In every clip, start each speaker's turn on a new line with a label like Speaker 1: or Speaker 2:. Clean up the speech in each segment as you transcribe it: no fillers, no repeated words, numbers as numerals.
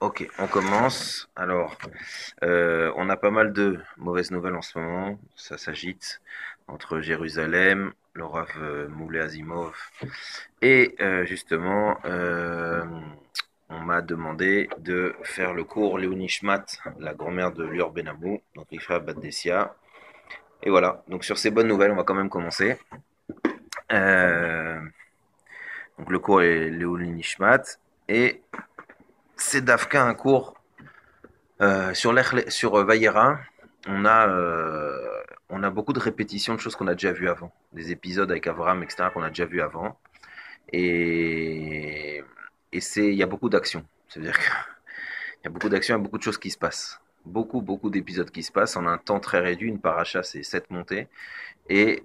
Speaker 1: Ok, on commence. Alors, on a pas mal de mauvaises nouvelles en ce moment. Ça s'agite entre Jérusalem, le Rav Moulay Azimov, et justement, on m'a demandé de faire le cours Léonie Schmat, la grand-mère de Lior Benamou, donc Rifra Baddessia. Et voilà, donc sur ces bonnes nouvelles, on va quand même commencer. Euh, donc le cours est Léonie Schmat, et c'est Dafka un cours sur Vayera, on a beaucoup de répétitions de choses qu'on a déjà vues avant. Des épisodes avec Abraham, etc., qu'on a déjà vu avant. Et, il y a beaucoup d'actions. C'est-à-dire qu'il y a beaucoup d'actions, il y a beaucoup de choses qui se passent. Beaucoup d'épisodes qui se passent en un temps très réduit. Une paracha, c'est 7 montées. Et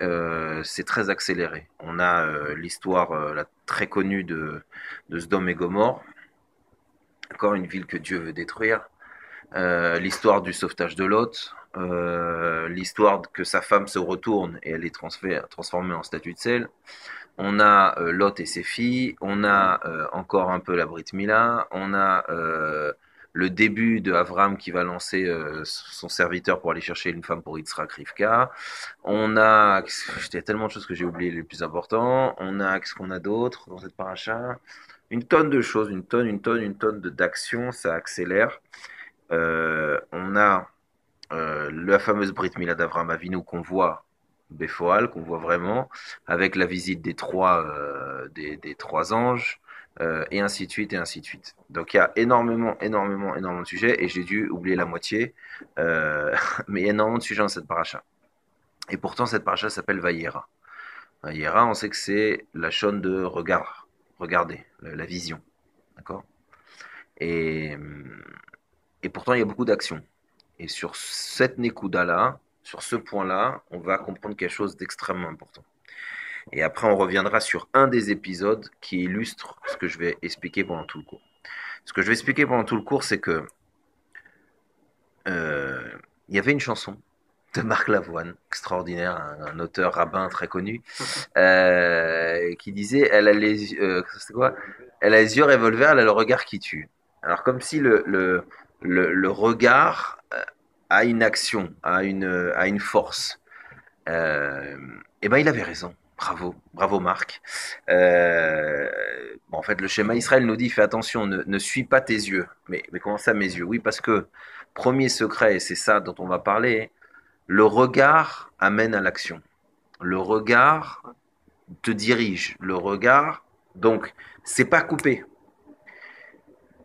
Speaker 1: c'est très accéléré. On a l'histoire très connue de Sdom et Gomorre. Encore une ville que Dieu veut détruire. L'histoire du sauvetage de Lot, l'histoire que sa femme se retourne et elle est transformée en statue de sel. On a Lot et ses filles, on a encore un peu la Brit Mila, on a le début de Avram qui va lancer son serviteur pour aller chercher une femme pour Yitzhak Rivka. On a, il y a tellement de choses que j'ai oublié les plus importants. On a, qu'est-ce qu'on a d'autre dans cette paracha? Une tonne de choses, une tonne d'actions, ça accélère. On a la fameuse Brit Mila d'Avram Avinu qu'on voit Béfoal, qu'on voit vraiment, avec la visite des trois anges, et ainsi de suite, et ainsi de suite. Donc il y a énormément de sujets, et j'ai dû oublier la moitié, mais il y a énormément de sujets dans cette paracha. Et pourtant, cette paracha s'appelle Vayera. Vayera, on sait que c'est la chaîne de regard, regarder, la vision. D'accord. et, et pourtant, il y a beaucoup d'actions. Et sur cette Nekuda-là, sur ce point-là, on va comprendre quelque chose d'extrêmement important. Et après, on reviendra sur un des épisodes qui illustre ce que je vais expliquer pendant tout le cours. Ce que je vais expliquer pendant tout le cours, c'est que il y avait une chanson de Marc Lavoine, extraordinaire, un auteur rabbin très connu, qui disait, c'est quoi? Elle a les yeux revolver, elle a le regard qui tue. Alors comme si le regard a une action, a une force. Et ben il avait raison. Bravo Marc. Bon, en fait, le schéma Israël nous dit fais attention, ne suis pas tes yeux. Mais comment ça, mes yeux? Oui, parce que premier secret, et c'est ça dont on va parler, le regard amène à l'action. Le regard te dirige. Le regard, donc, c'est pas coupé.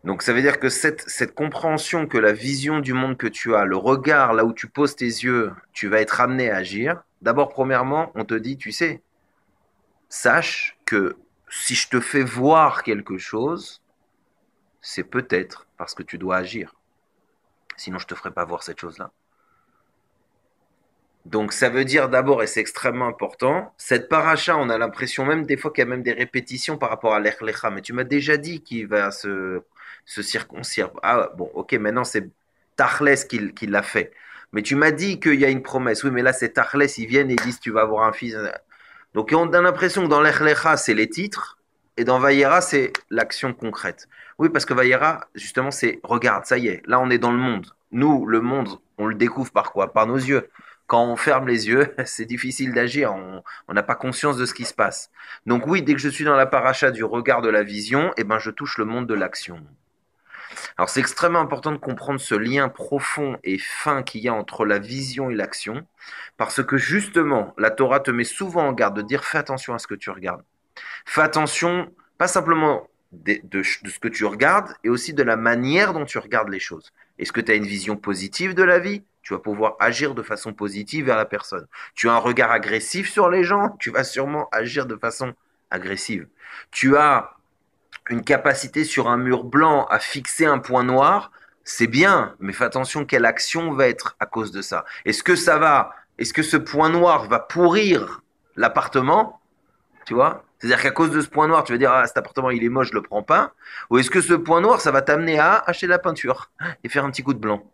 Speaker 1: Donc ça veut dire que cette compréhension que la vision du monde que tu as, le regard là où tu poses tes yeux, tu vas être amené à agir. D'abord, premièrement, on te dit, tu sais, sache que si je te fais voir quelque chose, c'est peut-être parce que tu dois agir. Sinon, je ne te ferai pas voir cette chose-là. Donc ça veut dire d'abord, et c'est extrêmement important, cette paracha, on a l'impression même des fois qu'il y a même des répétitions par rapport à l'Echlecha, mais tu m'as déjà dit qu'il va se circoncire. Ah bon, ok, maintenant c'est Tachles qui l'a fait. Mais tu m'as dit qu'il y a une promesse. Oui, mais là c'est Tachles, ils viennent et ils disent tu vas avoir un fils. Donc on a l'impression que dans l'Echlecha, c'est les titres, et dans Vayera, c'est l'action concrète. Oui, parce que Vayera, justement, c'est regarde, ça y est, là on est dans le monde. Nous, le monde, on le découvre par quoi? Par nos yeux. Quand on ferme les yeux, c'est difficile d'agir, on n'a pas conscience de ce qui se passe. Donc oui, dès que je suis dans la paracha du regard de la vision, eh ben je touche le monde de l'action. Alors c'est extrêmement important de comprendre ce lien profond et fin qu'il y a entre la vision et l'action, parce que justement, la Torah te met souvent en garde de dire fais attention à ce que tu regardes. Fais attention, pas simplement de ce que tu regardes, et aussi de la manière dont tu regardes les choses. Est-ce que tu as une vision positive de la vie? Tu vas pouvoir agir de façon positive vers la personne. Tu as un regard agressif sur les gens? Tu vas sûrement agir de façon agressive. Tu as une capacité sur un mur blanc à fixer un point noir, c'est bien, mais fais attention quelle action va être à cause de ça. Est-ce que ce point noir va pourrir l'appartement? Tu vois? C'est-à-dire qu'à cause de ce point noir, tu vas dire, ah, cet appartement, il est moche, je le prends pas. Ou est-ce que ce point noir, ça va t'amener à acheter de la peinture et faire un petit coup de blanc?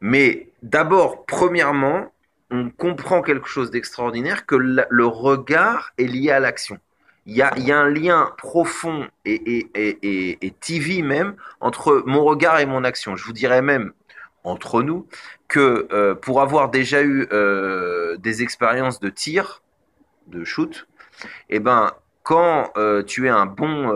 Speaker 1: Mais d'abord, premièrement, on comprend quelque chose d'extraordinaire, que le regard est lié à l'action. il y a un lien profond et TV même entre mon regard et mon action. Je vous dirais même, entre nous, que pour avoir déjà eu des expériences de tir, de shoot, eh ben, quand tu es un bon,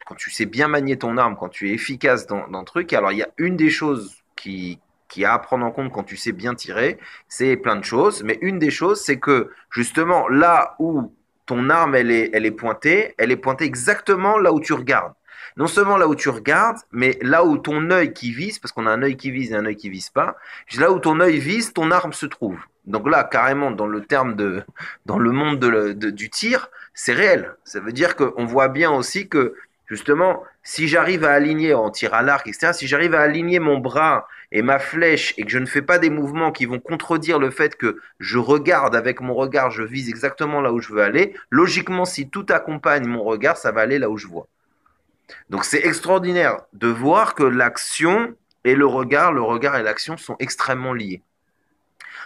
Speaker 1: quand tu sais bien manier ton arme, quand tu es efficace dans le truc, alors il y a une des choses qui a à prendre en compte quand tu sais bien tirer, c'est plein de choses, mais une des choses, c'est que justement là où ton arme elle est pointée exactement là où tu regardes. Non seulement là où tu regardes, mais là où ton œil qui vise, parce qu'on a un œil qui vise et un œil qui vise pas, là où ton œil vise, ton arme se trouve. Donc là, carrément, dans le monde du tir, c'est réel. Ça veut dire qu'on voit bien aussi que, justement, si j'arrive à aligner en tir à l'arc, etc., si j'arrive à aligner mon bras et ma flèche et que je ne fais pas des mouvements qui vont contredire le fait que je regarde avec mon regard, je vise exactement là où je veux aller, logiquement, si tout accompagne mon regard, ça va aller là où je vois. Donc c'est extraordinaire de voir que l'action et le regard et l'action sont extrêmement liés.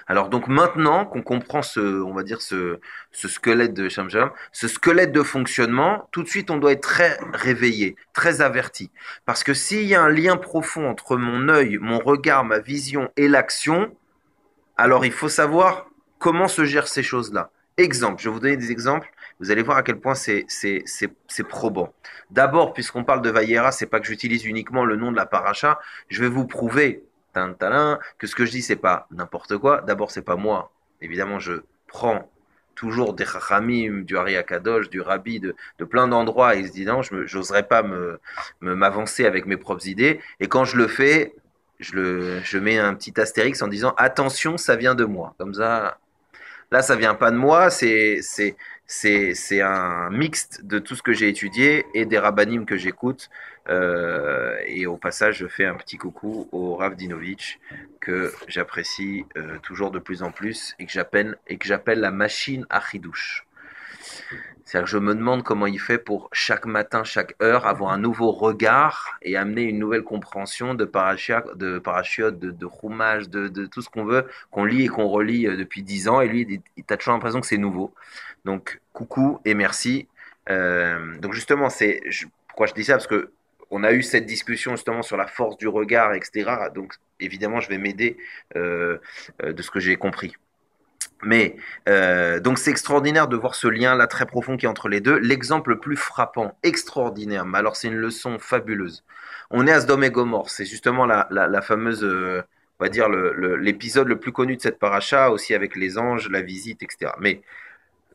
Speaker 1: Alors donc maintenant qu'on comprend on va dire ce squelette de Shamsham, ce squelette de fonctionnement, tout de suite on doit être très réveillé, très averti. Parce que s'il y a un lien profond entre mon œil, mon regard, ma vision et l'action, alors il faut savoir comment se gèrent ces choses-là. Exemple, je vais vous donner des exemples, vous allez voir à quel point c'est probant. D'abord, puisqu'on parle de Vayera, c'est pas que j'utilise uniquement le nom de la paracha, je vais vous prouver que ce que je dis, c'est pas n'importe quoi. D'abord, c'est pas moi. Évidemment, je prends toujours des chachamim, du Hari Akadosh, du Rabbi, de plein d'endroits, et il se dit non, je n'oserais pas m'avancer avec mes propres idées. Et quand je le fais, je mets un petit astérix en disant attention, ça vient de moi. Comme ça, là, ça vient pas de moi, c'est un mixte de tout ce que j'ai étudié et des rabbinim que j'écoute. Et au passage, je fais un petit coucou au Rav Dinovitch que j'apprécie toujours de plus en plus et que j'appelle la machine à chidouche. C'est-à-dire que je me demande comment il fait pour chaque matin, chaque heure, avoir un nouveau regard et amener une nouvelle compréhension de parachiotes, de roumage, de tout ce qu'on veut, qu'on lit et qu'on relit depuis 10 ans. Et lui, il a toujours l'impression que c'est nouveau. Donc, coucou et merci. Donc justement, pourquoi je dis ça? Parce que on a eu cette discussion justement sur la force du regard, etc. Donc, évidemment, je vais m'aider de ce que j'ai compris. Mais donc c'est extraordinaire de voir ce lien-là très profond qui est entre les deux. L'exemple le plus frappant, extraordinaire, mais alors c'est une leçon fabuleuse. On est à Sdom et Gomorre, c'est justement la fameuse, on va dire l'épisode le plus connu de cette paracha, aussi avec les anges, la visite, etc. Mais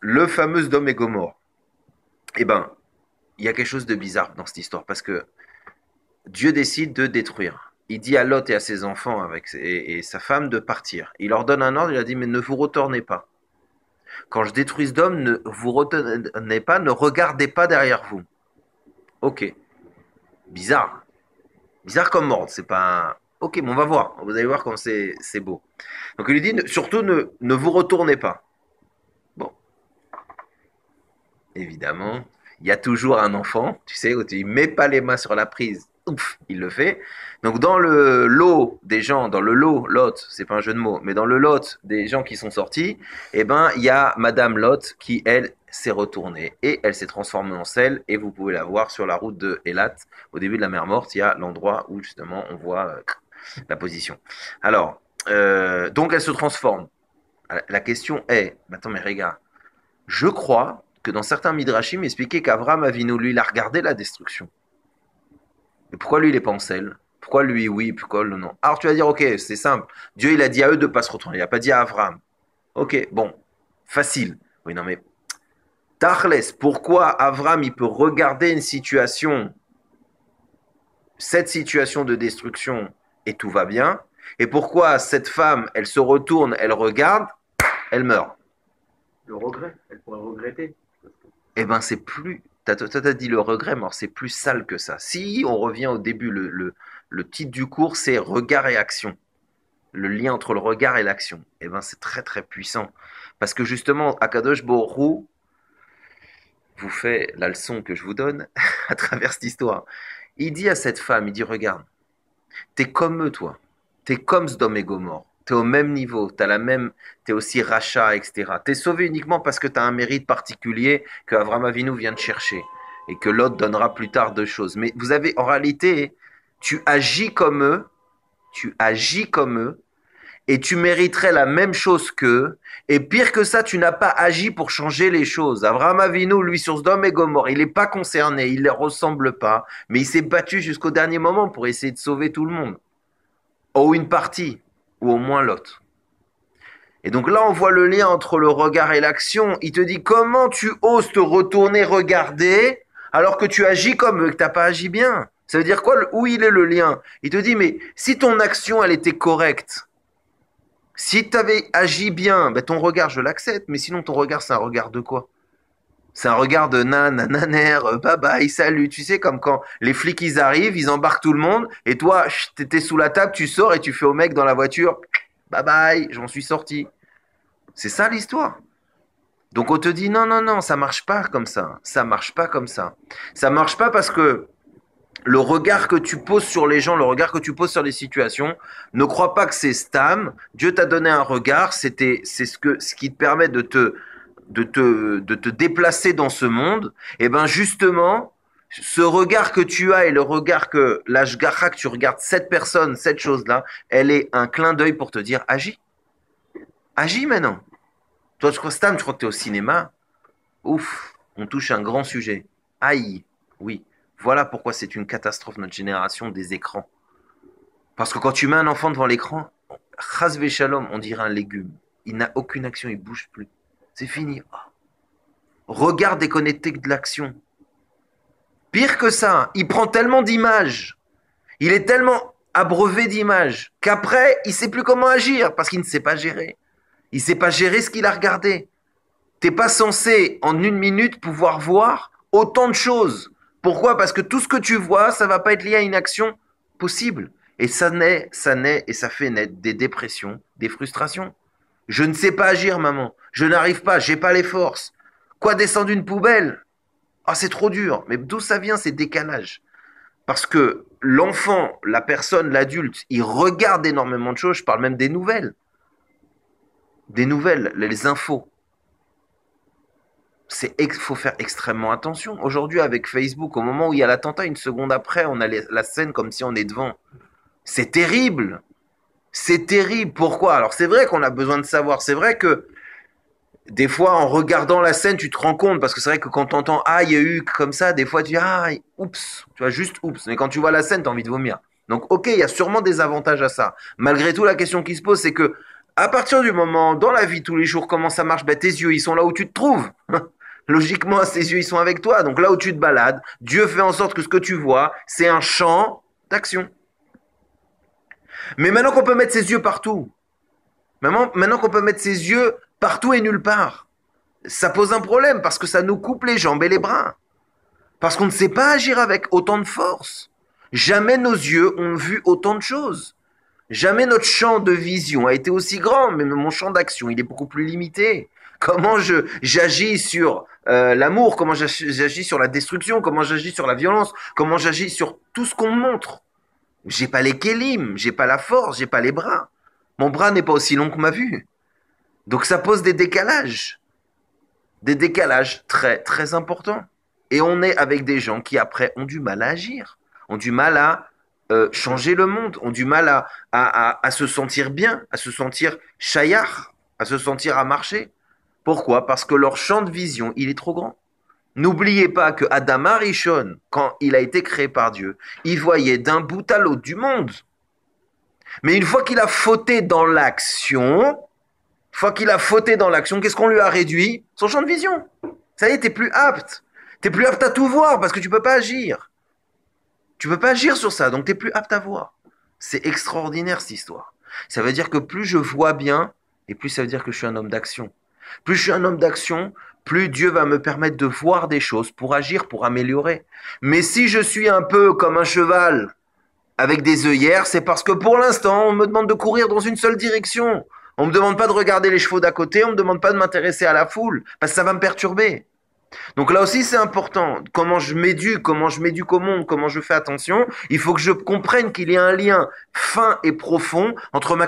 Speaker 1: le fameux Sdom et Gomorre, eh ben, il y a quelque chose de bizarre dans cette histoire parce que Dieu décide de détruire. Il dit à Lot et à ses enfants et sa femme de partir. Il leur donne un ordre, il a dit mais ne vous retournez pas. Quand je détruis Sdom, ne vous retournez pas, ne regardez pas derrière vous. Ok. Bizarre. Bizarre comme ordre. C'est pas un... Ok, mais on va voir. Vous allez voir comme c'est beau. Donc il lui dit surtout ne vous retournez pas. Bon, évidemment, il y a toujours un enfant, tu sais, où tu ne mets pas les mains sur la prise. Ouf, il le fait. Donc dans le lot des gens, dans le lot, c'est pas un jeu de mots, mais dans le lot des gens qui sont sortis, eh ben il y a Madame Lot qui elle s'est retournée et elle s'est transformée en sel et vous pouvez la voir sur la route de Elat au début de la mer Morte. Il y a l'endroit où justement on voit la position. Alors donc elle se transforme. La question est, attends mais regarde, je crois que dans certains midrashim, il expliquait qu'Avram Avinu lui il a regardé la destruction. Et pourquoi lui, il est pas en sel? Pourquoi lui, oui, pourquoi le non? Alors tu vas dire, ok, c'est simple. Dieu, il a dit à eux de ne pas se retourner. Il n'a pas dit à Avram. Ok, bon, facile. Oui, non, mais Tachles, pourquoi Avram, il peut regarder une situation, cette situation de destruction, et tout va bien? Et pourquoi cette femme, elle se retourne, elle regarde, elle meurt?
Speaker 2: Le regret, elle pourrait regretter.
Speaker 1: Eh ben, c'est plus. T'as dit le regret, mais alors c'est plus sale que ça. Si on revient au début, le titre du cours, c'est regard et action. Le lien entre le regard et l'action. Eh ben, c'est très très puissant. Parce que justement, Akadosh Borou vous fait la leçon que je vous donne à travers cette histoire. Il dit à cette femme, il dit, regarde, t'es comme eux, toi. T'es comme Sdom et Gomorre. Tu es au même niveau, tu es aussi rachat, etc. Tu es sauvé uniquement parce que tu as un mérite particulier que Avraham Avinu vient de chercher et que l'autre donnera plus tard deux choses. Mais vous avez, en réalité, tu agis comme eux, et tu mériterais la même chose qu'eux. Et pire que ça, tu n'as pas agi pour changer les choses. Avraham Avinu, lui, sur Sodome et Gomorrhe, il n'est pas concerné, il ne les ressemble pas, mais il s'est battu jusqu'au dernier moment pour essayer de sauver tout le monde. Ou une partie, ou au moins l'autre. Et donc là, on voit le lien entre le regard et l'action. Il te dit, comment tu oses te retourner regarder alors que tu agis comme eux, que tu n'as pas agi bien? Ça veut dire quoi? Où il est le lien? Il te dit, mais si ton action, elle était correcte, si tu avais agi bien, ben ton regard, je l'accepte, mais sinon ton regard, c'est un regard de quoi? C'est un regard de naner, bye bye, salut. Tu sais, comme quand les flics, ils arrivent, ils embarquent tout le monde, et toi, t'étais sous la table, tu sors et tu fais au mec dans la voiture, bye bye, j'en suis sorti. C'est ça l'histoire. Donc on te dit, non, non, non, ça marche pas comme ça. Ça marche pas comme ça. Ça marche pas parce que le regard que tu poses sur les gens, le regard que tu poses sur les situations, ne crois pas que c'est stam. Dieu t'a donné un regard, c'est ce qui te permet de te déplacer dans ce monde. Et ben justement, ce regard que tu as et le regard que l'ashgacha, que tu regardes cette personne, cette chose-là, elle est un clin d'œil pour te dire agis. Agis maintenant. Toi, tu crois stam, tu crois que tu es au cinéma. Ouf, on touche un grand sujet. Aïe, oui. Voilà pourquoi c'est une catastrophe, notre génération, des écrans. Parce que quand tu mets un enfant devant l'écran, chas v'shalom, on dirait un légume. Il n'a aucune action, il ne bouge plus. C'est fini. Oh. Regard déconnecté de l'action. Pire que ça, il prend tellement d'images, il est tellement abreuvé d'images, qu'après, il ne sait plus comment agir, parce qu'il ne sait pas gérer. Il ne sait pas gérer ce qu'il a regardé. Tu n'es pas censé, en une minute, pouvoir voir autant de choses. Pourquoi? Parce que tout ce que tu vois, ça ne va pas être lié à une action possible. Et ça naît, et ça fait naître des dépressions, des frustrations. Je ne sais pas agir, maman. Je n'arrive pas, j'ai pas les forces. Quoi, descendre une poubelle? Ah, c'est trop dur. Mais d'où ça vient, ces décalages? Parce que l'enfant, la personne, l'adulte, il regarde énormément de choses. Je parle même des nouvelles. Des nouvelles, les infos. Il faut faire extrêmement attention. Aujourd'hui, avec Facebook, au moment où il y a l'attentat, une seconde après, on a la scène comme si on est devant. C'est terrible. C'est terrible. Pourquoi? Alors, c'est vrai qu'on a besoin de savoir. C'est vrai que des fois, en regardant la scène, tu te rends compte. Parce que c'est vrai que quand tu entends « Ah, il y a eu comme ça », des fois, tu dis « Ah, oups ». Tu vois, juste « oups ». Mais quand tu vois la scène, tu as envie de vomir. Donc, ok, il y a sûrement des avantages à ça. Malgré tout, la question qui se pose, c'est que à partir du moment, dans la vie, tous les jours, comment ça marche? Ben, tes yeux, ils sont là où tu te trouves. Logiquement, tes yeux, ils sont avec toi. Donc là où tu te balades, Dieu fait en sorte que ce que tu vois, c'est un champ d'action. Mais maintenant qu'on peut mettre ses yeux partout, maintenant qu'on peut mettre ses yeux partout et nulle part, ça pose un problème parce que ça nous coupe les jambes et les bras. Parce qu'on ne sait pas agir avec autant de force. Jamais nos yeux ont vu autant de choses. Jamais notre champ de vision a été aussi grand, mais mon champ d'action, il est beaucoup plus limité. Comment j'agis sur l'amour, comment j'agis sur la destruction, comment j'agis sur la violence, comment j'agis sur tout ce qu'on me montre. J'ai pas les kélim, j'ai pas la force, j'ai pas les bras. Mon bras n'est pas aussi long que ma vue. Donc ça pose des décalages très très importants. Et on est avec des gens qui après ont du mal à agir, ont du mal à changer le monde, ont du mal à se sentir bien, à se sentir chayar, à se sentir à marcher. Pourquoi? Parce que leur champ de vision, il est trop grand. N'oubliez pas que Adam Arishon, quand il a été créé par Dieu, il voyait d'un bout à l'autre du monde. Mais une fois qu'il a fauté dans l'action, qu'est-ce qu'on lui a réduit? Son champ de vision. Ça y est, t'es plus apte. T'es plus apte à tout voir parce que tu peux pas agir. Tu peux pas agir sur ça, donc t'es plus apte à voir. C'est extraordinaire cette histoire. Ça veut dire que plus je vois bien, et plus ça veut dire que je suis un homme d'action. Plus je suis un homme d'action, plus Dieu va me permettre de voir des choses pour agir, pour améliorer. Mais si je suis un peu comme un cheval avec des œillères, c'est parce que pour l'instant, on me demande de courir dans une seule direction. On me demande pas de regarder les chevaux d'à côté, on me demande pas de m'intéresser à la foule, parce que ça va me perturber. Donc là aussi, c'est important. Comment je m'éduque au monde, comment je fais attention. Il faut que je comprenne qu'il y a un lien fin et profond entre ma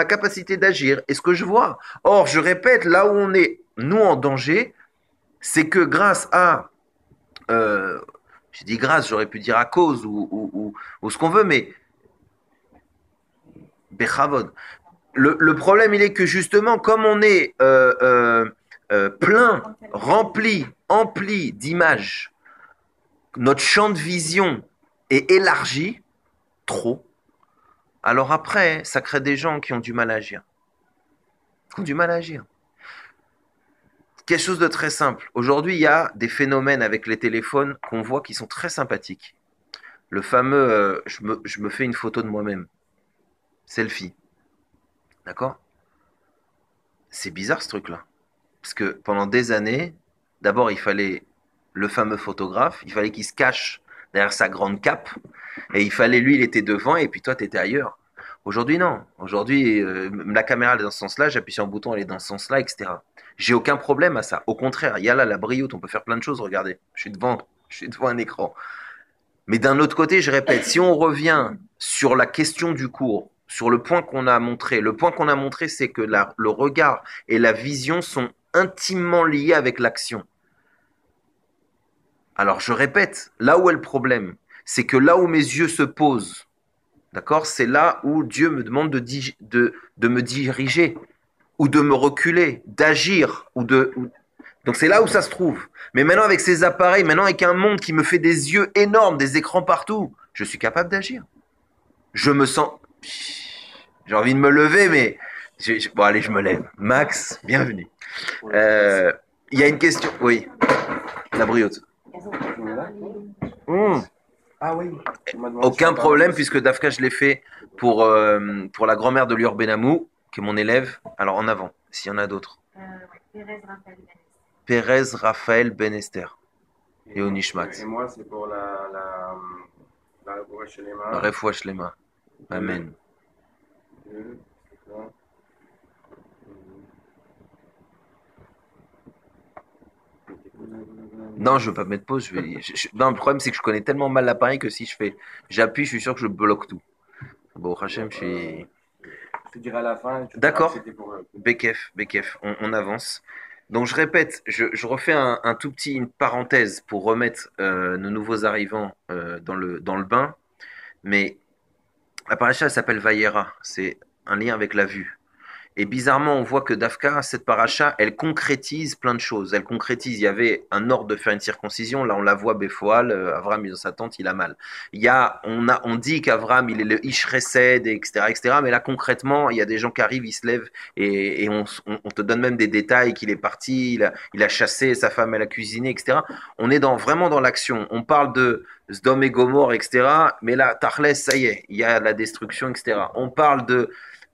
Speaker 1: capacité d'agir et ce que je vois. Or, je répète, là où on est, nous, en danger, c'est que grâce à, euh, j'ai dit grâce, j'aurais pu dire à cause ou ce qu'on veut, mais bechavod. Le problème, il est que justement, comme on est plein, rempli, empli d'images, notre champ de vision est élargi, trop, alors après, ça crée des gens qui ont du mal à agir. Qui ont du mal à agir. Quelque chose de très simple. Aujourd'hui, il y a des phénomènes avec les téléphones qu'on voit qui sont très sympathiques. Le fameux je me fais une photo de moi-même. Selfie. D'accord? C'est bizarre ce truc-là. Parce que pendant des années, d'abord, il fallait le fameux photographe, il fallait qu'il se cache derrière sa grande cape, et il fallait, lui, il était devant, et puis toi, tu étais ailleurs. Aujourd'hui, non. Aujourd'hui, la caméra, elle est dans ce sens-là, j'appuie sur un bouton, elle est dans ce sens-là, etc. J'ai aucun problème à ça. Au contraire, il y a là la brioute, on peut faire plein de choses, regardez. Je suis devant un écran. Mais d'un autre côté, je répète, si on revient sur la question du cours, sur le point qu'on a montré, le point qu'on a montré, c'est que le regard et la vision sont intimement liés avec l'action. Alors je répète, là où est le problème, c'est que là où mes yeux se posent, d'accord, c'est là où Dieu me demande de me diriger, ou de me reculer, d'agir, donc c'est là où ça se trouve. Mais maintenant avec ces appareils, maintenant avec un monde qui me fait des yeux énormes, des écrans partout, je suis capable d'agir. Je me sens... J'ai envie de me lever, mais... Bon allez, je me lève. Max, bienvenue. Il y a une question. Oui, la briotte. Mmh.
Speaker 3: Ah oui.
Speaker 1: Aucun problème puisque Dafka, je l'ai fait pour la grand-mère de Lior Benamou, qui est mon élève. Alors en avant, s'il y en a d'autres. Pérez Raphaël Benester. Et au Nishmat.
Speaker 3: Et moi, c'est pour la
Speaker 1: Refoua Shlema. Amen. Non, je ne veux pas mettre pause. Non, le problème, c'est que je connais tellement mal l'appareil que si j'appuie, je suis sûr que je bloque tout. Bon, Hachem, je suis.
Speaker 3: Je te dirai à la fin.
Speaker 1: D'accord. Bekef, on avance. Donc je répète, je refais un tout petit une parenthèse pour remettre nos nouveaux arrivants dans le bain. Mais la paracha s'appelle Vayera. C'est un lien avec la vue. Et bizarrement, on voit que Dafka, cette paracha, elle concrétise plein de choses. Elle concrétise, il y avait un ordre de faire une circoncision. Là, on la voit, Béfoal, Avram, il est dans sa tente, il a mal. On dit qu'Avram, il est le Ish Chesed, etc., etc. Mais là, concrètement, il y a des gens qui arrivent, ils se lèvent et on te donne même des détails qu'il est parti, il a chassé, sa femme, elle a cuisiné, etc. On est vraiment dans l'action. On parle de Sdom et Gomorre, etc. Mais là, Tachles, ça y est, il y a la destruction, etc. On parle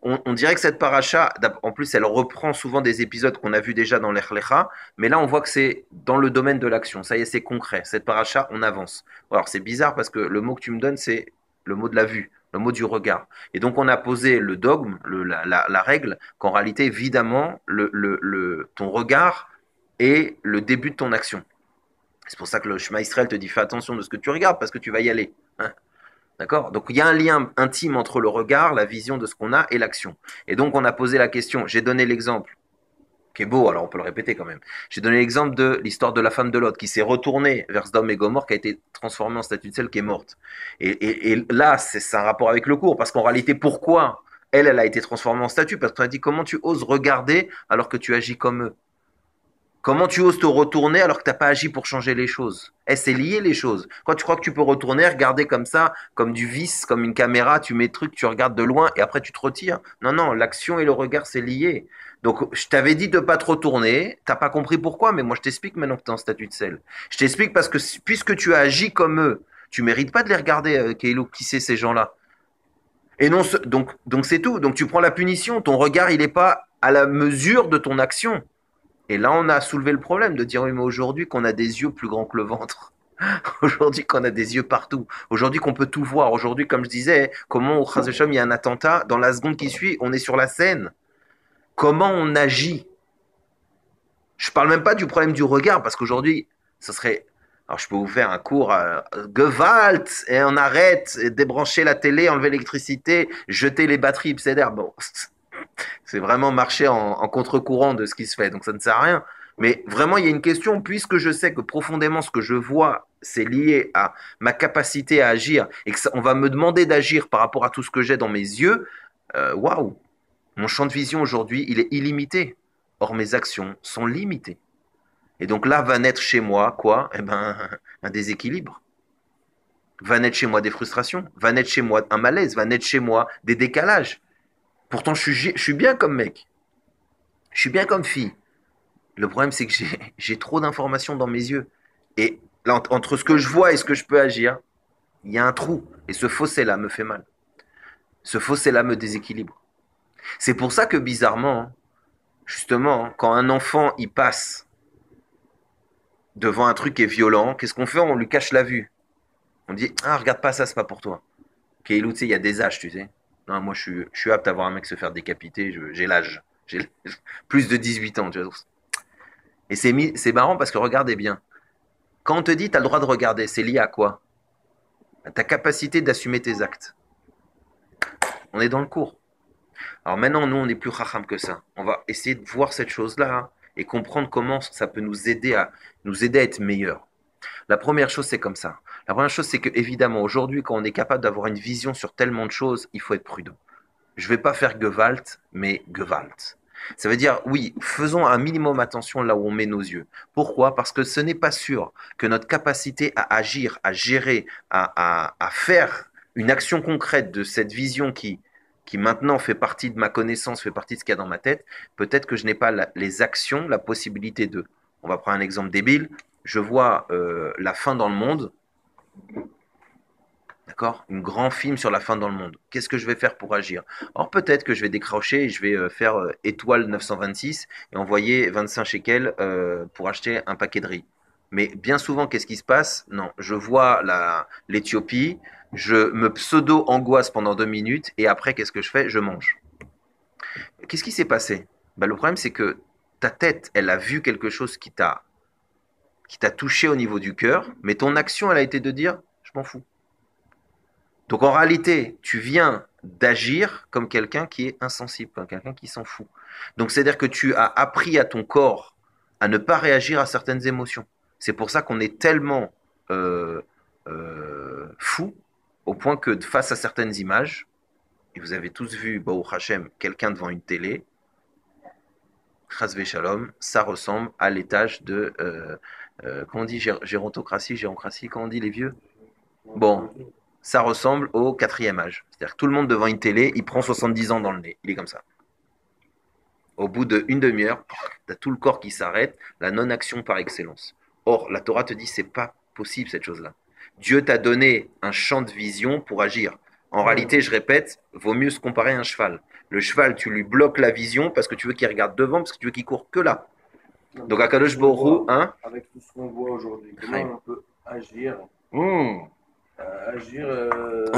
Speaker 1: on dirait que cette paracha, en plus, elle reprend souvent des épisodes qu'on a vus déjà dans l'Echlecha, mais là, on voit que c'est dans le domaine de l'action. Ça y est, c'est concret. Cette paracha, on avance. Alors, c'est bizarre parce que le mot que tu me donnes, c'est le mot de la vue, le mot du regard. Et donc, on a posé le dogme, la règle, qu'en réalité, évidemment, ton regard est le début de ton action. C'est pour ça que le Shema Israël te dit fais attention de ce que tu regardes parce que tu vas y aller. Hein. D'accord? Donc il y a un lien intime entre le regard, la vision de ce qu'on a et l'action. Et donc on a posé la question, j'ai donné l'exemple, qui est beau, alors on peut le répéter quand même. J'ai donné l'exemple de l'histoire de la femme de Lot qui s'est retournée vers Sdom et Gomorre, qui a été transformée en statue de celle qui est morte. Et là, c'est un rapport avec le cours, parce qu'en réalité, pourquoi elle a été transformée en statue? Parce qu'on a dit comment tu oses regarder alors que tu agis comme eux? Comment tu oses te retourner alors que tu n'as pas agi pour changer les choses? C'est lié les choses. Quand tu crois que tu peux retourner, regarder comme ça, comme du vis, comme une caméra, tu mets le truc, tu regardes de loin et après tu te retires. Non, non, l'action et le regard, c'est lié. Donc, je t'avais dit de ne pas te retourner, tu n'as pas compris pourquoi, mais moi je t'explique maintenant que tu es en statut de sel. Je t'explique parce que puisque tu as agi comme eux, tu mérites pas de les regarder, Keilo, qui c'est ces gens-là? Et non, donc c'est tout. Donc tu prends la punition, ton regard, il n'est pas à la mesure de ton action. Et là, on a soulevé le problème de dire, oui, mais aujourd'hui qu'on a des yeux plus grands que le ventre, aujourd'hui qu'on a des yeux partout, aujourd'hui qu'on peut tout voir, aujourd'hui, comme je disais, comment au Chas il y a un attentat, dans la seconde qui suit, on est sur la scène. Comment on agit? Je parle même pas du problème du regard, parce qu'aujourd'hui, ça serait... Alors, je peux vous faire un cours Gewalt, et on arrête, et débrancher la télé, enlever l'électricité, jeter les batteries, etc. Bon, c'est vraiment marcher en contre-courant de ce qui se fait, donc ça ne sert à rien. Mais vraiment, il y a une question, puisque je sais que profondément, ce que je vois, c'est lié à ma capacité à agir, et que on va me demander d'agir par rapport à tout ce que j'ai dans mes yeux, waouh, mon champ de vision aujourd'hui, il est illimité. Or, mes actions sont limitées. Et donc là, va naître chez moi, quoi? Eh ben, un déséquilibre. Va naître chez moi des frustrations. Va naître chez moi un malaise. Va naître chez moi des décalages. Pourtant, je suis bien comme mec. Je suis bien comme fille. Le problème, c'est que j'ai trop d'informations dans mes yeux. Et là, entre ce que je vois et ce que je peux agir, il y a un trou. Et ce fossé-là me fait mal. Ce fossé-là me déséquilibre. C'est pour ça que bizarrement, justement, quand un enfant y passe devant un truc qui est violent, qu'est-ce qu'on fait? On lui cache la vue. On dit, ah, regarde pas ça, c'est pas pour toi. Keilou, tu sais, il y a des âges, tu sais. Non, moi, je suis apte à voir un mec se faire décapiter, j'ai l'âge. J'ai plus de 18 ans, tu vois. Et c'est marrant parce que regardez bien. Quand on te dit, tu as le droit de regarder, c'est lié à quoi? À ta capacité d'assumer tes actes. On est dans le cours. Alors maintenant, nous, on est plus racham que ça. On va essayer de voir cette chose-là hein, et comprendre comment ça peut nous aider à être meilleurs. La première chose, c'est comme ça. La première chose, c'est que évidemment, aujourd'hui, quand on est capable d'avoir une vision sur tellement de choses, il faut être prudent. Je ne vais pas faire Gewalt, mais Gewalt. Ça veut dire, oui, faisons un minimum attention là où on met nos yeux. Pourquoi? Parce que ce n'est pas sûr que notre capacité à agir, à gérer, à faire une action concrète de cette vision qui maintenant fait partie de ma connaissance, fait partie de ce qu'il y a dans ma tête, peut-être que je n'ai pas les actions, la possibilité de. On va prendre un exemple débile. Je vois la fin dans le monde, d'accord? Un grand film sur la fin dans le monde. Qu'est-ce que je vais faire pour agir? Alors peut-être que je vais décrocher et je vais faire étoile 926 et envoyer 25 shekels pour acheter un paquet de riz. Mais bien souvent, qu'est-ce qui se passe? Non, je vois l'Éthiopie, je me pseudo-angoisse pendant 2 minutes et après, qu'est-ce que je fais? Je mange. Qu'est-ce qui s'est passé? Ben, le problème, c'est que ta tête, elle a vu quelque chose qui t'a touché au niveau du cœur, mais ton action, elle a été de dire, je m'en fous. Donc en réalité, tu viens d'agir comme quelqu'un qui est insensible, comme quelqu'un qui s'en fout. Donc c'est-à-dire que tu as appris à ton corps à ne pas réagir à certaines émotions. C'est pour ça qu'on est tellement fou au point que face à certaines images, et vous avez tous vu, Baruch Hashem, quelqu'un devant une télé, Chasvé Shalom, ça ressemble à l'étage de, comment on dit, gérontocratie, comment on dit les vieux? Bon, ça ressemble au 4e âge. C'est-à-dire que tout le monde devant une télé, il prend 70 ans dans le nez. Il est comme ça. Au bout d'une demi-heure, tu as tout le corps qui s'arrête, la non-action par excellence. Or, la Torah te dit, c'est pas possible cette chose-là. Dieu t'a donné un champ de vision pour agir. En réalité, je répète, vaut mieux se comparer à un cheval. Le cheval, tu lui bloques la vision parce que tu veux qu'il regarde devant, parce que tu veux qu'il court que là. Donc, à Kadosh Borou, hein?
Speaker 3: Avec tout ce qu'on voit aujourd'hui, comment on peut agir
Speaker 1: On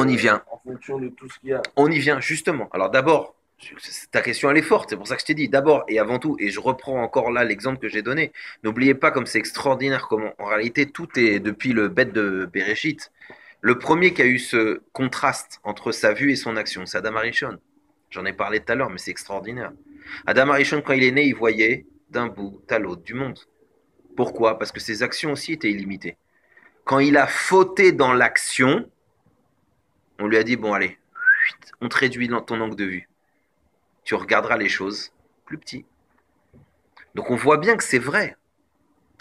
Speaker 1: y vient.
Speaker 3: En fonction de tout ce qu'il y a.
Speaker 1: On y vient, justement. Alors d'abord, ta question, elle est forte. C'est pour ça que je t'ai dit, d'abord et avant tout, et je reprends encore là l'exemple que j'ai donné, n'oubliez pas comme c'est extraordinaire comment, en réalité, tout est depuis le bête de Bereshit. Le premier qui a eu ce contraste entre sa vue et son action, c'est Adam Arishon. J'en ai parlé tout à l'heure, mais c'est extraordinaire. Adam Arishon, quand il est né, il voyait d'un bout à l'autre du monde. Pourquoi? Parce que ses actions aussi étaient illimitées. Quand il a fauté dans l'action, on lui a dit, bon allez, on te réduit ton angle de vue. Tu regarderas les choses plus petit. Donc on voit bien que c'est vrai.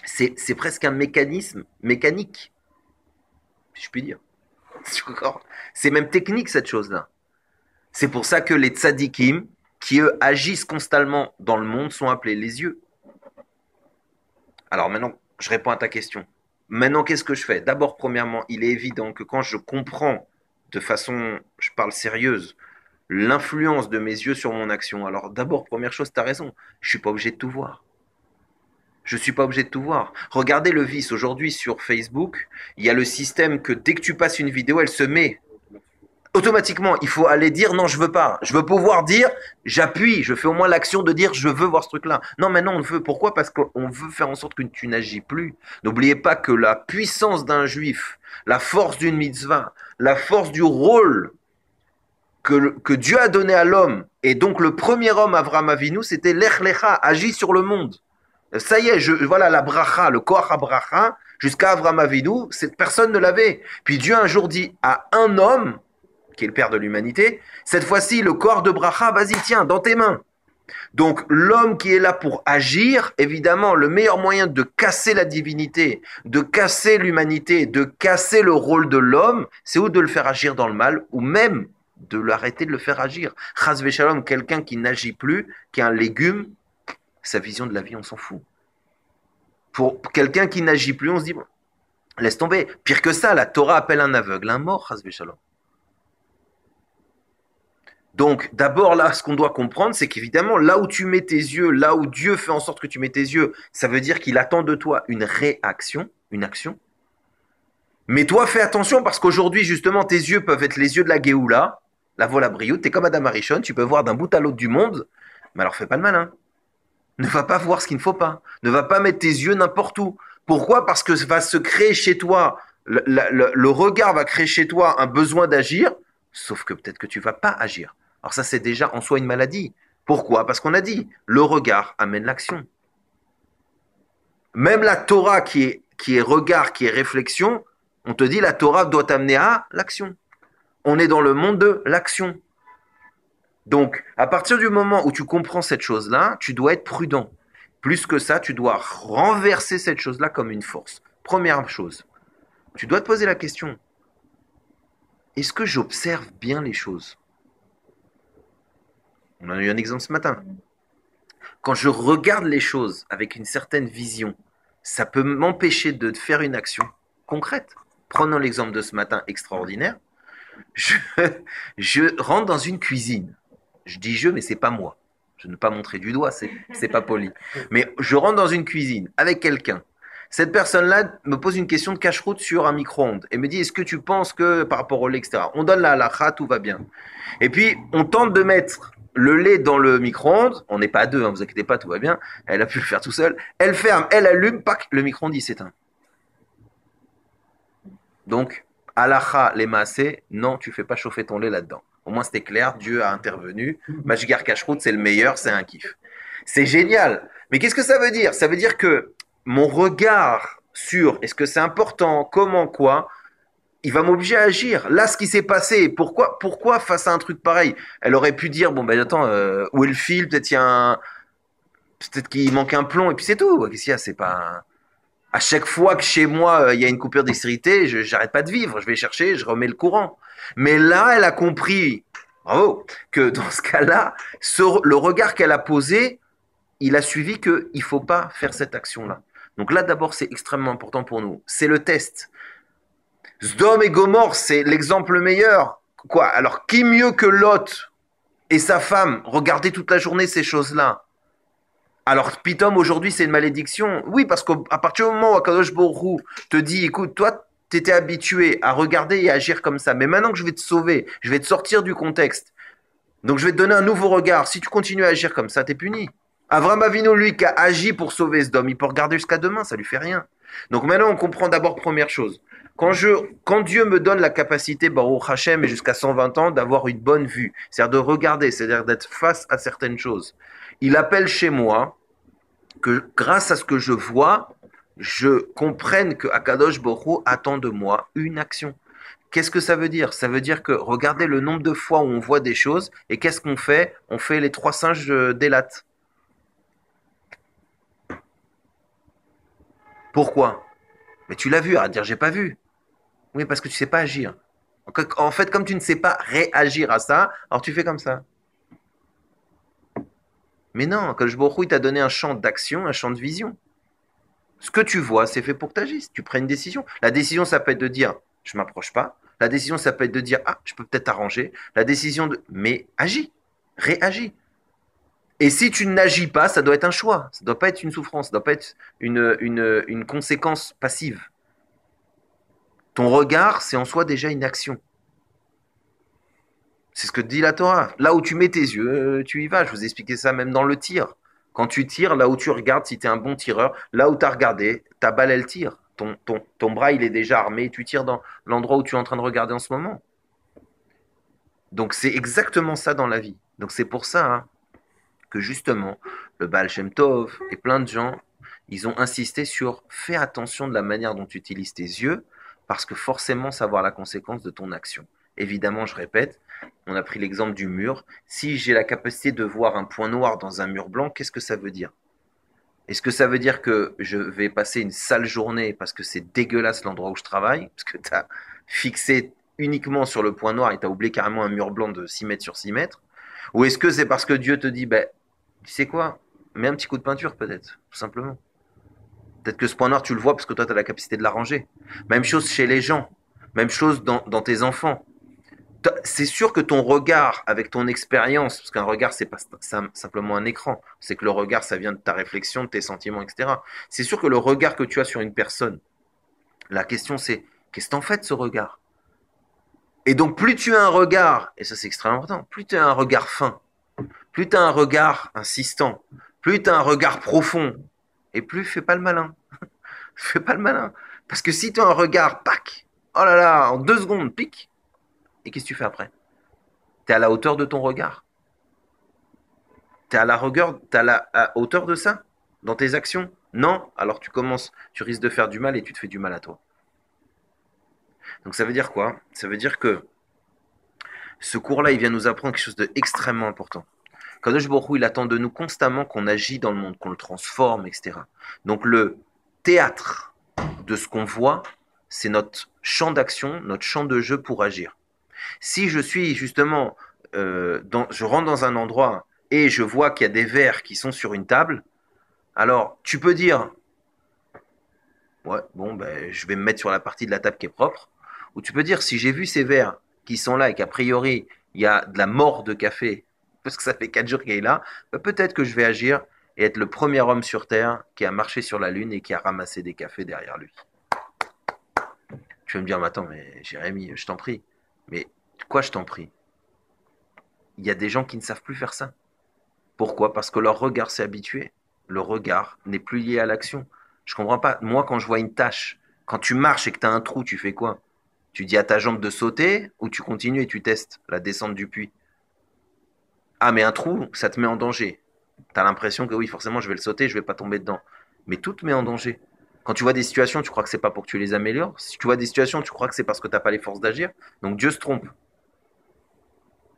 Speaker 1: C'est presque un mécanisme mécanique, si je puis dire. C'est même technique cette chose-là. C'est pour ça que les tzadikim, qui eux agissent constamment dans le monde, sont appelés les yeux. Alors maintenant, je réponds à ta question. Maintenant, qu'est-ce que je fais? D'abord, premièrement, il est évident que quand je comprends de façon, je parle sérieuse, l'influence de mes yeux sur mon action. Alors d'abord, première chose, tu as raison, je ne suis pas obligé de tout voir. Je ne suis pas obligé de tout voir. Regardez le vice. Aujourd'hui sur Facebook, il y a le système que dès que tu passes une vidéo, elle se met automatiquement, il faut aller dire non, je veux pas. Je veux pouvoir dire, j'appuie, je fais au moins l'action de dire je veux voir ce truc-là. Non, maintenant on le veut. Pourquoi? Parce qu'on veut faire en sorte que tu n'agis plus. N'oubliez pas que la puissance d'un juif, la force d'une mitzvah, la force du rôle que Dieu a donné à l'homme, et donc le premier homme, Avraham Avinu, c'était l'ech lecha, agis sur le monde. Ça y est, voilà la bracha, le koach bracha, jusqu'à Avraham Avinu, cette personne ne l'avait. Puis Dieu un jour dit à un homme, qui est le père de l'humanité, cette fois-ci, le corps de bracha, vas-y, tiens, dans tes mains. Donc l'homme qui est là pour agir, évidemment, le meilleur moyen de casser la divinité, de casser l'humanité, de casser le rôle de l'homme, c'est ou de le faire agir dans le mal, ou même de l'arrêter de le faire agir. Chas v'shalom, quelqu'un qui n'agit plus, qui est un légume, sa vision de la vie, on s'en fout. Pour quelqu'un qui n'agit plus, on se dit, bon, laisse tomber. Pire que ça, la Torah appelle un aveugle un mort, chas v'shalom. Donc, d'abord, là, ce qu'on doit comprendre, c'est qu'évidemment, là où tu mets tes yeux, là où Dieu fait en sorte que tu mets tes yeux, ça veut dire qu'il attend de toi une réaction, une action. Mais toi, fais attention parce qu'aujourd'hui, justement, tes yeux peuvent être les yeux de la Géoula, la vola brioute, t'es comme Adam Arishon, tu peux voir d'un bout à l'autre du monde, mais alors fais pas le malin. Ne va pas voir ce qu'il ne faut pas. Ne va pas mettre tes yeux n'importe où. Pourquoi? Parce que va se créer chez toi, le regard va créer chez toi un besoin d'agir, sauf que peut-être que tu vas pas agir. Alors ça, c'est déjà en soi une maladie. Pourquoi? Parce qu'on a dit, le regard amène l'action. Même la Torah qui est regard, qui est réflexion, on te dit la Torah doit t'amener à l'action. On est dans le monde de l'action. Donc, à partir du moment où tu comprends cette chose-là, tu dois être prudent. Plus que ça, tu dois renverser cette chose-là comme une force. Première chose, tu dois te poser la question, est-ce que j'observe bien les choses? On en a eu un exemple ce matin. Quand je regarde les choses avec une certaine vision, ça peut m'empêcher de faire une action concrète. Prenons l'exemple de ce matin extraordinaire. Je rentre dans une cuisine. Je dis je, mais c'est pas moi. Je ne veux pas montrer du doigt, c'est pas poli. Mais je rentre dans une cuisine avec quelqu'un. Cette personne-là me pose une question de cache-route sur un micro-ondes et me dit est-ce que tu penses que par rapport au lait, etc. On donne la halakha, tout va bien. Et puis on tente de mettre le lait dans le micro-ondes. On n'est pas à deux, hein, vous inquiétez pas, tout va bien. Elle a pu le faire tout seul. Elle ferme, elle allume, pac, le micro-ondes il s'éteint. Donc halakha les maasé, non, tu fais pas chauffer ton lait là-dedans. Au moins, c'était clair, Dieu a intervenu. Mashgar Kashrut, c'est le meilleur, c'est un kiff. C'est génial. Mais qu'est-ce que ça veut dire? Ça veut dire que mon regard sur est-ce que c'est important, comment, quoi, il va m'obliger à agir. Là, ce qui s'est passé, pourquoi face à un truc pareil? Elle aurait pu dire, bon, ben attends, où est le fil? Peut-être peut-être qu'il manque un plomb, et puis c'est tout. Qu'est-ce qu'il y a? C'est pas. À chaque fois que chez moi, il y a une coupure d'électricité, j'arrête pas de vivre. Je vais chercher, je remets le courant. Mais là, elle a compris, bravo, que dans ce cas-là, le regard qu'elle a posé, il a suivi qu'il ne faut pas faire cette action-là. Donc là, d'abord, c'est extrêmement important pour nous. C'est le test. Sdom et Gomorre, c'est l'exemple meilleur. Quoi? Alors, qui mieux que Lot et sa femme regardaient toute la journée ces choses-là? Alors, Pitom, aujourd'hui, c'est une malédiction. Oui, parce qu'à partir du moment où Akadosh Baruch Hu te dit, écoute, toi, tu étais habitué à regarder et à agir comme ça, mais maintenant que je vais te sauver, je vais te sortir du contexte, donc je vais te donner un nouveau regard. Si tu continues à agir comme ça, t'es puni. Avraham Avinu, lui, qui a agi pour sauver ce homme, il peut regarder jusqu'à demain, ça lui fait rien. Donc maintenant, on comprend d'abord première chose. Quand Dieu me donne la capacité, Baruch Hashem, et jusqu'à 120 ans, d'avoir une bonne vue, c'est-à-dire de regarder, c'est-à-dire d'être face à certaines choses, il appelle chez moi que grâce à ce que je vois, je comprenne que Akadosh Baruch Hu attend de moi une action. Qu'est-ce que ça veut dire? Ça veut dire que regardez le nombre de fois où on voit des choses et qu'est-ce qu'on fait? On fait les trois singes d'Elat. Pourquoi? Mais tu l'as vu, arrête de dire j'ai pas vu. Oui, parce que tu sais pas agir. En fait, comme tu ne sais pas réagir à ça, alors tu fais comme ça. Mais non, Akadosh Baruch Hu, il t'a donné un champ d'action, un champ de vision. Ce que tu vois, c'est fait pour que tu agisses. Tu prends une décision. La décision, ça peut être de dire, je m'approche pas. La décision, ça peut être de dire, ah, je peux peut-être arranger. La décision de, mais agis, réagis. Et si tu n'agis pas, ça doit être un choix. Ça ne doit pas être une souffrance. Ça ne doit pas être une conséquence passive. Ton regard, c'est en soi déjà une action. que dit la Torah. Là où tu mets tes yeux, tu y vas. Je vous ai expliqué ça même dans le tir. Quand tu tires, là où tu regardes, si tu es un bon tireur, là où tu as regardé, ta balle, elle tire. Ton bras, il est déjà armé et tu tires dans l'endroit où tu es en train de regarder en ce moment. Donc c'est exactement ça dans la vie. Donc c'est pour ça que justement, le Baal Shem Tov et plein de gens, ils ont insisté sur fais attention de la manière dont tu utilises tes yeux, parce que forcément, ça va avoir la conséquence de ton action. Évidemment, je répète, on a pris l'exemple du mur. Si j'ai la capacité de voir un point noir dans un mur blanc, qu'est-ce que ça veut dire? Est-ce que ça veut dire que je vais passer une sale journée parce que c'est dégueulasse l'endroit où je travaille, parce que tu as fixé uniquement sur le point noir et tu as oublié carrément un mur blanc de 6 mètres sur 6 mètres? Ou est-ce que c'est parce que Dieu te dit, ben, tu sais quoi, mets un petit coup de peinture peut-être, tout simplement. Peut-être que ce point noir, tu le vois parce que toi, tu as la capacité de l'arranger. Même chose chez les gens, même chose dans tes enfants. C'est sûr que ton regard, avec ton expérience, parce qu'un regard, c'est pas simplement un écran, c'est que le regard, ça vient de ta réflexion, de tes sentiments, etc. C'est sûr que le regard que tu as sur une personne, la question c'est, qu'est-ce que t'en fais de ce regard? Et donc, plus tu as un regard, et ça c'est extrêmement important, plus tu as un regard fin, plus tu as un regard insistant, plus tu as un regard profond, et plus fais pas le malin. Fais pas le malin. Parce que si tu as un regard, pac, oh là là, en 2 secondes, pic, et qu'est-ce que tu fais après? Tu es à la hauteur de ton regard. Tu es à la hauteur de ça dans tes actions? Non, alors tu risques de faire du mal et tu te fais du mal à toi. Donc ça veut dire quoi? Ça veut dire que ce cours-là, il vient nous apprendre quelque chose d'extrêmement important. Kadosh Baruch Hu, il attend de nous constamment qu'on agit dans le monde, qu'on le transforme, etc. Donc le théâtre de ce qu'on voit, c'est notre champ d'action, notre champ de jeu pour agir. Si je suis justement, je rentre dans un endroit et je vois qu'il y a des verres qui sont sur une table, alors tu peux dire, ouais, bon, ben, je vais me mettre sur la partie de la table qui est propre, ou tu peux dire, si j'ai vu ces verres qui sont là et qu'a priori il y a de la mort de café, parce que ça fait 4 jours qu'il est là, ben, peut-être que je vais agir et être le premier homme sur Terre qui a marché sur la Lune et qui a ramassé des cafés derrière lui. Tu vas me dire, mais attends, mais Jérémy, je t'en prie. Mais quoi, je t'en prie? Il y a des gens qui ne savent plus faire ça. Pourquoi? Parce que leur regard s'est habitué. Le regard n'est plus lié à l'action. Je comprends pas. Moi, quand je vois une tâche, quand tu marches et que tu as un trou, tu fais quoi? Tu dis à ta jambe de sauter ou tu continues et tu testes la descente du puits? Ah, mais un trou, ça te met en danger. Tu as l'impression que oui, forcément, je vais le sauter, je vais pas tomber dedans. Mais tout te met en danger. Quand tu vois des situations, tu crois que c'est pas pour que tu les améliores. Si tu vois des situations, tu crois que c'est parce que tu n'as pas les forces d'agir. Donc Dieu se trompe.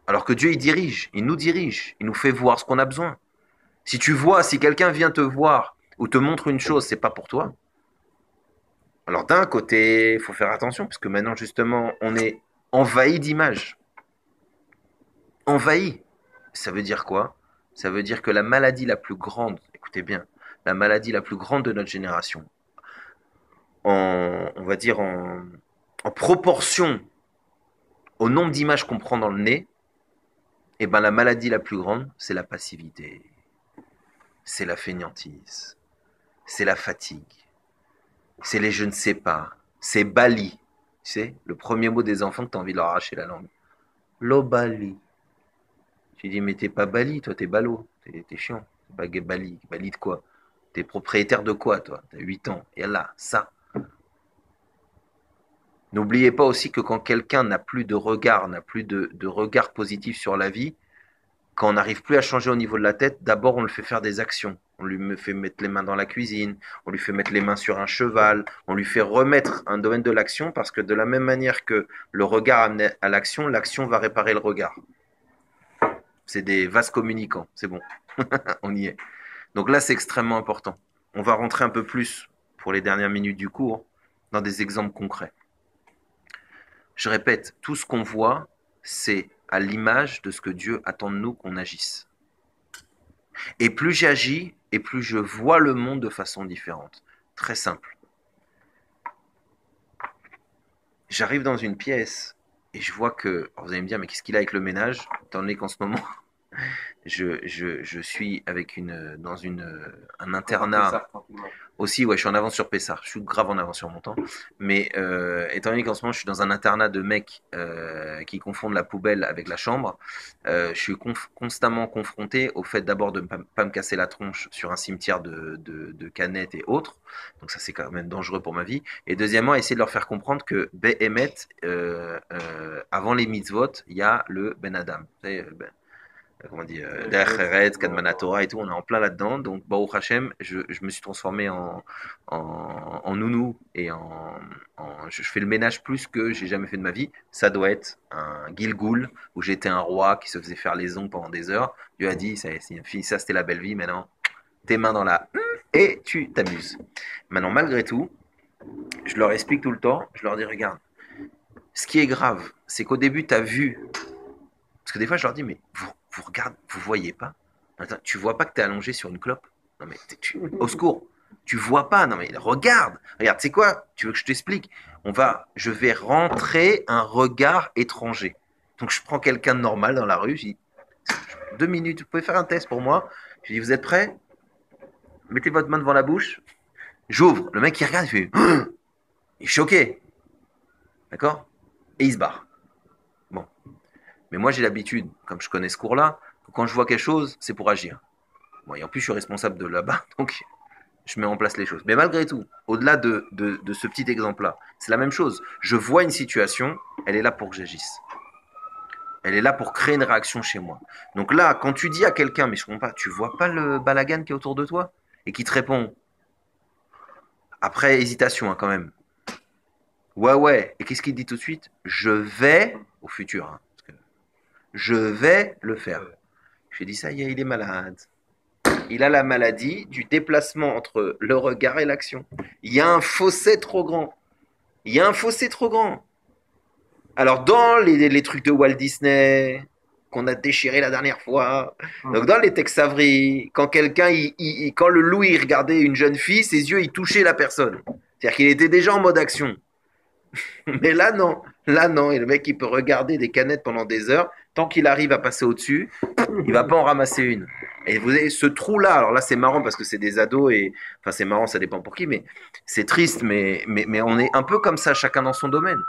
Speaker 1: Alors que Dieu, il dirige, il nous fait voir ce qu'on a besoin. Si tu vois, si quelqu'un vient te voir ou te montre une chose, c'est pas pour toi. Alors d'un côté, il faut faire attention, parce que maintenant, justement, on est envahi d'images. Envahi. Ça veut dire quoi? Ça veut dire que la maladie la plus grande, écoutez bien, la maladie la plus grande de notre génération, on va dire en proportion au nombre d'images qu'on prend dans le nez, eh ben la maladie la plus grande, c'est la passivité, c'est la fainéantise, c'est la fatigue, c'est les je ne sais pas, c'est Bali. Tu sais, le premier mot des enfants que tu as envie de leur arracher la langue. Lo Bali. Tu dis, mais t'es pas Bali, toi, t'es ballot. T'es chiant. T'es pas Bali. Bali de quoi? T'es propriétaire de quoi, toi? T'as 8 ans. Et là, ça. N'oubliez pas aussi que quand quelqu'un n'a plus de regard, n'a plus de regard positif sur la vie, quand on n'arrive plus à changer au niveau de la tête, d'abord on le fait faire des actions. On lui fait mettre les mains dans la cuisine, on lui fait mettre les mains sur un cheval, on lui fait remettre un domaine de l'action parce que de la même manière que le regard amène à l'action, l'action va réparer le regard. C'est des vases communicants, c'est bon, on y est. Donc là c'est extrêmement important. On va rentrer un peu plus pour les dernières minutes du cours dans des exemples concrets. Je répète, tout ce qu'on voit, c'est à l'image de ce que Dieu attend de nous qu'on agisse. Et plus j'agis, et plus je vois le monde de façon différente. Très simple. J'arrive dans une pièce et je vois que... Alors vous allez me dire, mais qu'est-ce qu'il a avec le ménage? Étant donné qu'en ce moment, Je suis avec un
Speaker 3: Préparer
Speaker 1: internat.
Speaker 3: ça tranquillement.
Speaker 1: Aussi, ouais, je suis en avance sur Pessar. Je suis grave en avance sur mon temps. Mais étant donné qu'en ce moment, je suis dans un internat de mecs qui confondent la poubelle avec la chambre, je suis constamment confronté au fait d'abord de ne pas me casser la tronche sur un cimetière de canettes et autres. Donc ça, c'est quand même dangereux pour ma vie. Et deuxièmement, essayer de leur faire comprendre que Behemet, avant les mitzvot, il y a le Ben Adam. Vous savez, comment on dit, Derech Eretz, Kadmana Torah et tout, on est en plein là-dedans. Donc, Baruch Hashem, je me suis transformé en nounou et je fais le ménage plus que j'ai jamais fait de ma vie. Ça doit être un Gilgoul où j'étais un roi qui se faisait faire les ongles pendant des heures. Dieu a dit, c'est une fille, ça c'était la belle vie, maintenant, tes mains dans la et tu t'amuses. Maintenant, malgré tout, je leur explique tout le temps, je leur dis, regarde, ce qui est grave, c'est qu'au début, tu as vu. Parce que des fois, je leur dis, mais vous regardez, vous voyez pas? Attends, tu vois pas que tu es allongé sur une clope? Non, mais au secours, tu vois pas? Non, mais regarde, tu sais quoi? Tu veux que je t'explique? Je vais rentrer un regard étranger. Donc, je prends quelqu'un de normal dans la rue, je dis, 2 minutes, vous pouvez faire un test pour moi? Je dis, vous êtes prêts? Mettez votre main devant la bouche. J'ouvre. Le mec, il regarde, il fait, il est choqué. D'accord? Et il se barre. Bon. Mais moi, j'ai l'habitude, comme je connais ce cours-là, que quand je vois quelque chose, c'est pour agir. Bon, et en plus, je suis responsable de là-bas, donc je mets en place les choses. Mais malgré tout, au-delà de ce petit exemple-là, c'est la même chose. Je vois une situation, elle est là pour que j'agisse. Elle est là pour créer une réaction chez moi. Donc là, quand tu dis à quelqu'un, mais je comprends pas, tu vois pas le balagan qui est autour de toi? Et qui te répond, après hésitation quand même. Ouais. Et qu'est-ce qu'il dit tout de suite? Je vais, au futur, parce que je vais le faire. Je lui dis, ça y est, il est malade. Il a la maladie du déplacement entre le regard et l'action. Il y a un fossé trop grand. Alors, dans les trucs de Walt Disney, qu'on a déchiré la dernière fois, donc dans les Tex Avery, quand quand le loup il regardait une jeune fille, ses yeux ils touchaient la personne. C'est-à-dire qu'il était déjà en mode action. Mais là, non. Et le mec, il peut regarder des canettes pendant des heures. Tant qu'il arrive à passer au-dessus, il va pas en ramasser une. Et vous avez ce trou-là. Alors là, c'est marrant parce que c'est des ados et, enfin, c'est marrant, ça dépend pour qui, mais c'est triste, mais on est un peu comme ça, chacun dans son domaine.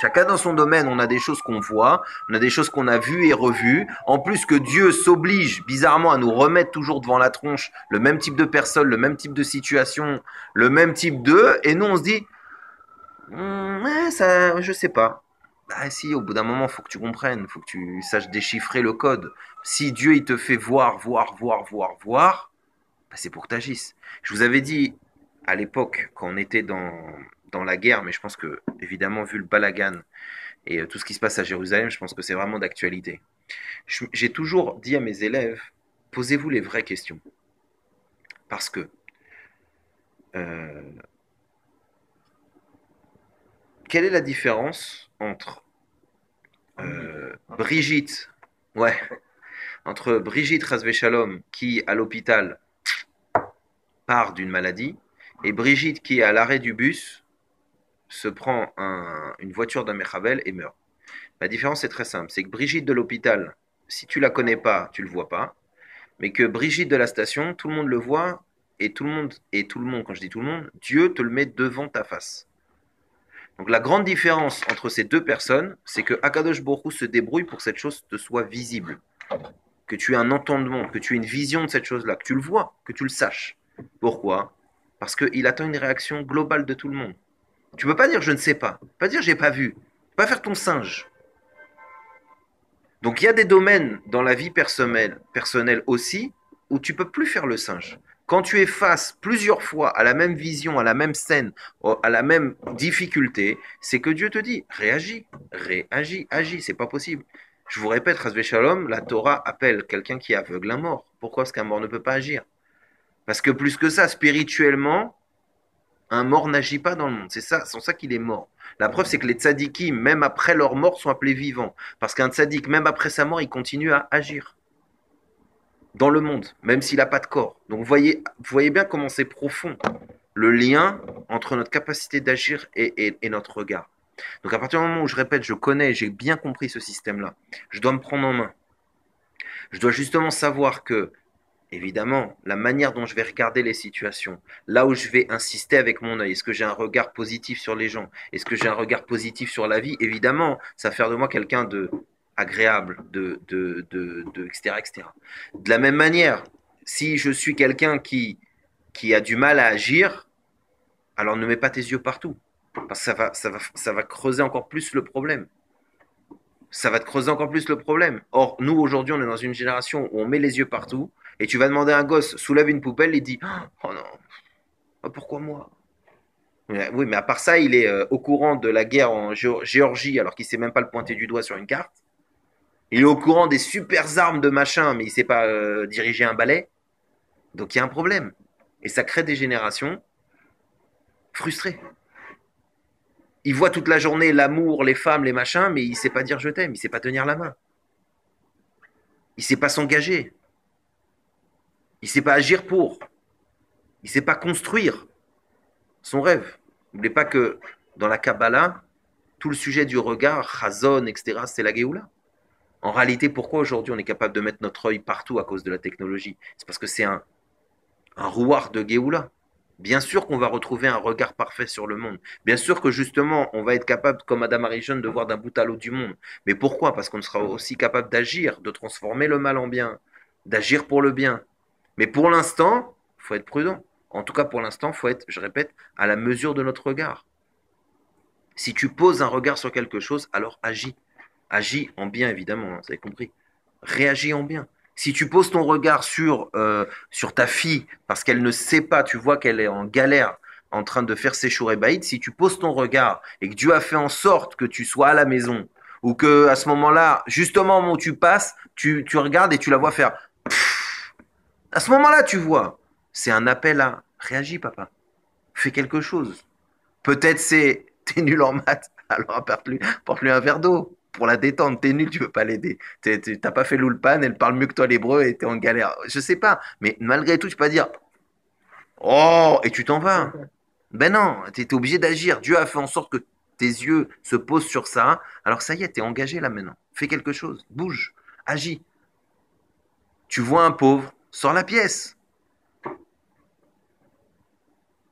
Speaker 1: Chacun dans son domaine, on a des choses qu'on voit, on a des choses qu'on a vues et revues. En plus que Dieu s'oblige bizarrement à nous remettre toujours devant la tronche le même type de personne, le même type de situation, le même type d'eux, et nous on se dit, ouais, ça, je sais pas. Bah si, au bout d'un moment, faut que tu comprennes, faut que tu saches déchiffrer le code. Si Dieu il te fait voir, bah, c'est pour que tu agisses. Je vous avais dit à l'époque, quand on était dans la guerre, mais je pense que, évidemment, vu le balagan et tout ce qui se passe à Jérusalem, je pense que c'est vraiment d'actualité. J'ai toujours dit à mes élèves, posez-vous les vraies questions. Parce que euh, quelle est la différence entre Brigitte, ouais, entre Brigitte Razvé Shalom qui à l'hôpital part d'une maladie et Brigitte qui à l'arrêt du bus se prend une voiture d'un Mechabel et meurt. La différence est très simple, c'est que Brigitte de l'hôpital, si tu la connais pas, tu le vois pas, mais que Brigitte de la station, tout le monde le voit et tout le monde, quand je dis tout le monde, Dieu te le met devant ta face. Donc la grande différence entre ces deux personnes, c'est que Akadosh Baruch Hu se débrouille pour que cette chose te soit visible, que tu aies un entendement, que tu aies une vision de cette chose-là, que tu le vois, que tu le saches. Pourquoi? Parce qu'il attend une réaction globale de tout le monde. Tu ne peux pas dire je ne sais pas, pas dire j'ai pas vu, tu peux pas faire ton singe. Donc il y a des domaines dans la vie personnelle aussi où tu peux plus faire le singe. Quand tu es face plusieurs fois à la même vision, à la même scène, à la même difficulté, c'est que Dieu te dit réagis, agis, c'est pas possible. Je vous répète, Razvé Shalom, la Torah appelle quelqu'un qui est aveugle un mort. Pourquoi? Parce qu'un mort ne peut pas agir. Parce que plus que ça, spirituellement, un mort n'agit pas dans le monde. C'est pour ça qu'il est mort. La preuve, c'est que les tzadikim, même après leur mort, sont appelés vivants. Parce qu'un tzadik, même après sa mort, il continue à agir dans le monde, même s'il n'a pas de corps. Donc vous voyez bien comment c'est profond, le lien entre notre capacité d'agir et notre regard. Donc à partir du moment où je répète, je connais, j'ai bien compris ce système-là, je dois me prendre en main. Je dois justement savoir que, évidemment, la manière dont je vais regarder les situations, là où je vais insister avec mon œil, est-ce que j'ai un regard positif sur les gens, est-ce que j'ai un regard positif sur la vie, évidemment, ça va faire de moi quelqu'un de agréable, etc., etc. De la même manière, si je suis quelqu'un qui a du mal à agir, alors ne mets pas tes yeux partout. Parce que ça va creuser encore plus le problème. Ça va te creuser encore plus le problème. Or, nous, aujourd'hui, on est dans une génération où on met les yeux partout, et tu vas demander à un gosse, soulève une poubelle, il dit, oh non, pourquoi moi? Oui, mais à part ça, il est au courant de la guerre en Géorgie, alors qu'il ne sait même pas le pointer du doigt sur une carte. Il est au courant des super armes de machin, mais il ne sait pas diriger un balai. Donc il y a un problème. Et ça crée des générations frustrées. Il voit toute la journée l'amour, les femmes, les machins, mais il ne sait pas dire je t'aime, il ne sait pas tenir la main. Il ne sait pas s'engager. Il ne sait pas agir pour. Il ne sait pas construire son rêve. N'oubliez pas que dans la Kabbalah, tout le sujet du regard, Chazon, etc., c'est la Géoula. En réalité, pourquoi aujourd'hui on est capable de mettre notre œil partout à cause de la technologie? C'est parce que c'est un rouard de Géoula. Bien sûr qu'on va retrouver un regard parfait sur le monde. Bien sûr que justement, on va être capable, comme Adam Arishon, de voir d'un bout à l'autre du monde. Mais pourquoi? Parce qu'on sera aussi capable d'agir, de transformer le mal en bien, d'agir pour le bien. Mais pour l'instant, il faut être prudent. En tout cas, pour l'instant, il faut être, je répète, à la mesure de notre regard. Si tu poses un regard sur quelque chose, alors agis. Agis en bien, évidemment, hein, vous avez compris. Réagis en bien. Si tu poses ton regard sur ta fille parce qu'elle ne sait pas, tu vois qu'elle est en galère en train de faire ses shuré-baïd, si tu poses ton regard et que Dieu a fait en sorte que tu sois à la maison ou que à ce moment-là, justement au moment où tu passes, tu regardes et tu la vois faire. À ce moment-là, tu vois, c'est un appel à réagis, papa. Fais quelque chose. Peut-être c'est t'es nul en maths, alors apporte-lui un verre d'eau pour la détendre. T'es nul, tu veux pas l'aider. T'as pas fait l'ulpan, elle parle mieux que toi l'hébreu et t'es en galère. Je sais pas, mais malgré tout, tu peux pas dire oh et tu t'en vas. Ben non, t'es obligé d'agir. Dieu a fait en sorte que tes yeux se posent sur ça. Alors ça y est, t'es engagé là maintenant. Fais quelque chose, bouge, agis. Tu vois un pauvre, sors la pièce.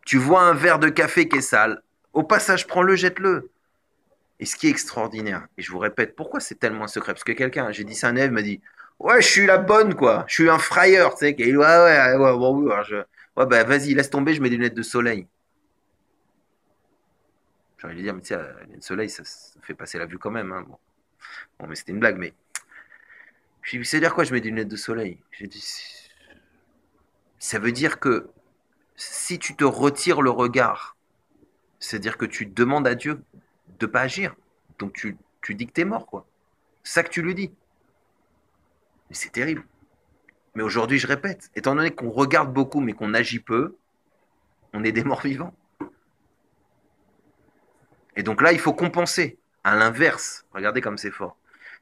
Speaker 1: Tu vois un verre de café qui est sale. Au passage, prends-le, jette-le. Et ce qui est extraordinaire, et je vous répète, pourquoi c'est tellement un secret? Parce que quelqu'un, j'ai dit ça à un élève, m'a dit ouais, je suis la bonne, quoi. Je suis un frayeur, tu sais. Ouais, ouais, ouais, bon, oui, ouais, bah vas-y, laisse tomber, je mets des lunettes de soleil. J'ai envie de dire, mais tu sais, les lunettes de soleil, ça fait passer la vue quand même. Hein. Bon, mais c'était une blague, mais. Je lui ai dit, c'est-à-dire quoi, je mets des lunettes de soleil? J'ai dit, ça veut dire que si tu te retires le regard, c'est-à-dire que tu demandes à Dieu de ne pas agir. Donc tu dis que tu es mort, quoi. C'est ça que tu lui dis. Mais c'est terrible. Mais aujourd'hui, je répète, étant donné qu'on regarde beaucoup mais qu'on agit peu, on est des morts vivants. Et donc là, il faut compenser. À l'inverse, regardez comme c'est fort.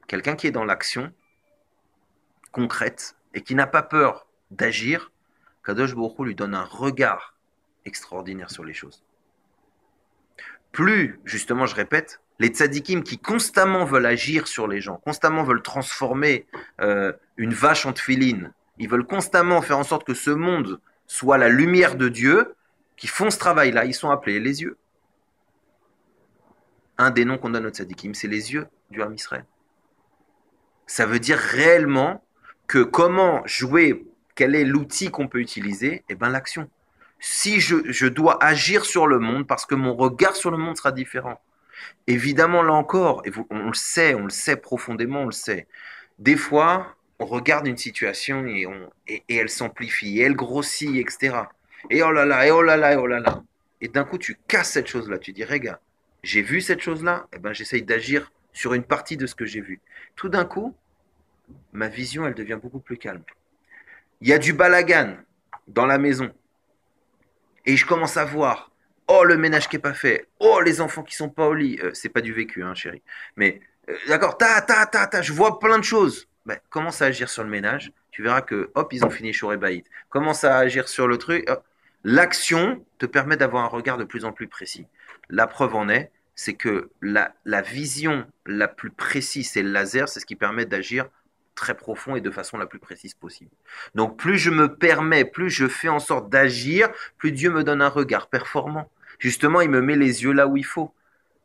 Speaker 1: Quelqu'un qui est dans l'action concrète et qui n'a pas peur d'agir, Kadosh Baruch Hu lui donne un regard extraordinaire sur les choses. Plus, justement, je répète, les tzadikim qui constamment veulent agir sur les gens, constamment veulent transformer une vache en tfiline, ils veulent constamment faire en sorte que ce monde soit la lumière de Dieu, qui font ce travail-là, ils sont appelés les yeux. Un des noms qu'on donne aux tzadikim, c'est les yeux du Ham Israël. Ça veut dire réellement que comment jouer, quel est l'outil qu'on peut utiliser? Eh bien l'action. Si je dois agir sur le monde parce que mon regard sur le monde sera différent. Évidemment, là encore, et on le sait profondément, on le sait. Des fois, on regarde une situation et elle s'amplifie, et elle grossit, etc. Et oh là là, et oh là là, et oh là là. Et d'un coup, tu casses cette chose-là. Tu dis, regarde, j'ai vu cette chose-là, et ben j'essaye d'agir sur une partie de ce que j'ai vu. Tout d'un coup, ma vision, elle devient beaucoup plus calme. Il y a du balagan dans la maison. Et je commence à voir, oh, le ménage qui n'est pas fait, oh, les enfants qui sont pas au lit. C'est pas du vécu, hein, chérie. Mais, d'accord, je vois plein de choses. Ben, commence à agir sur le ménage. Tu verras que, hop, ils ont fini Shoré Baït. Commence à agir sur le truc. Hop. L'action te permet d'avoir un regard de plus en plus précis. La preuve en est, c'est que la vision la plus précise, c'est le laser, c'est ce qui permet d'agir très profond et de façon la plus précise possible. Donc plus je me permets, plus je fais en sorte d'agir, plus Dieu me donne un regard performant. Justement, il me met les yeux là où il faut.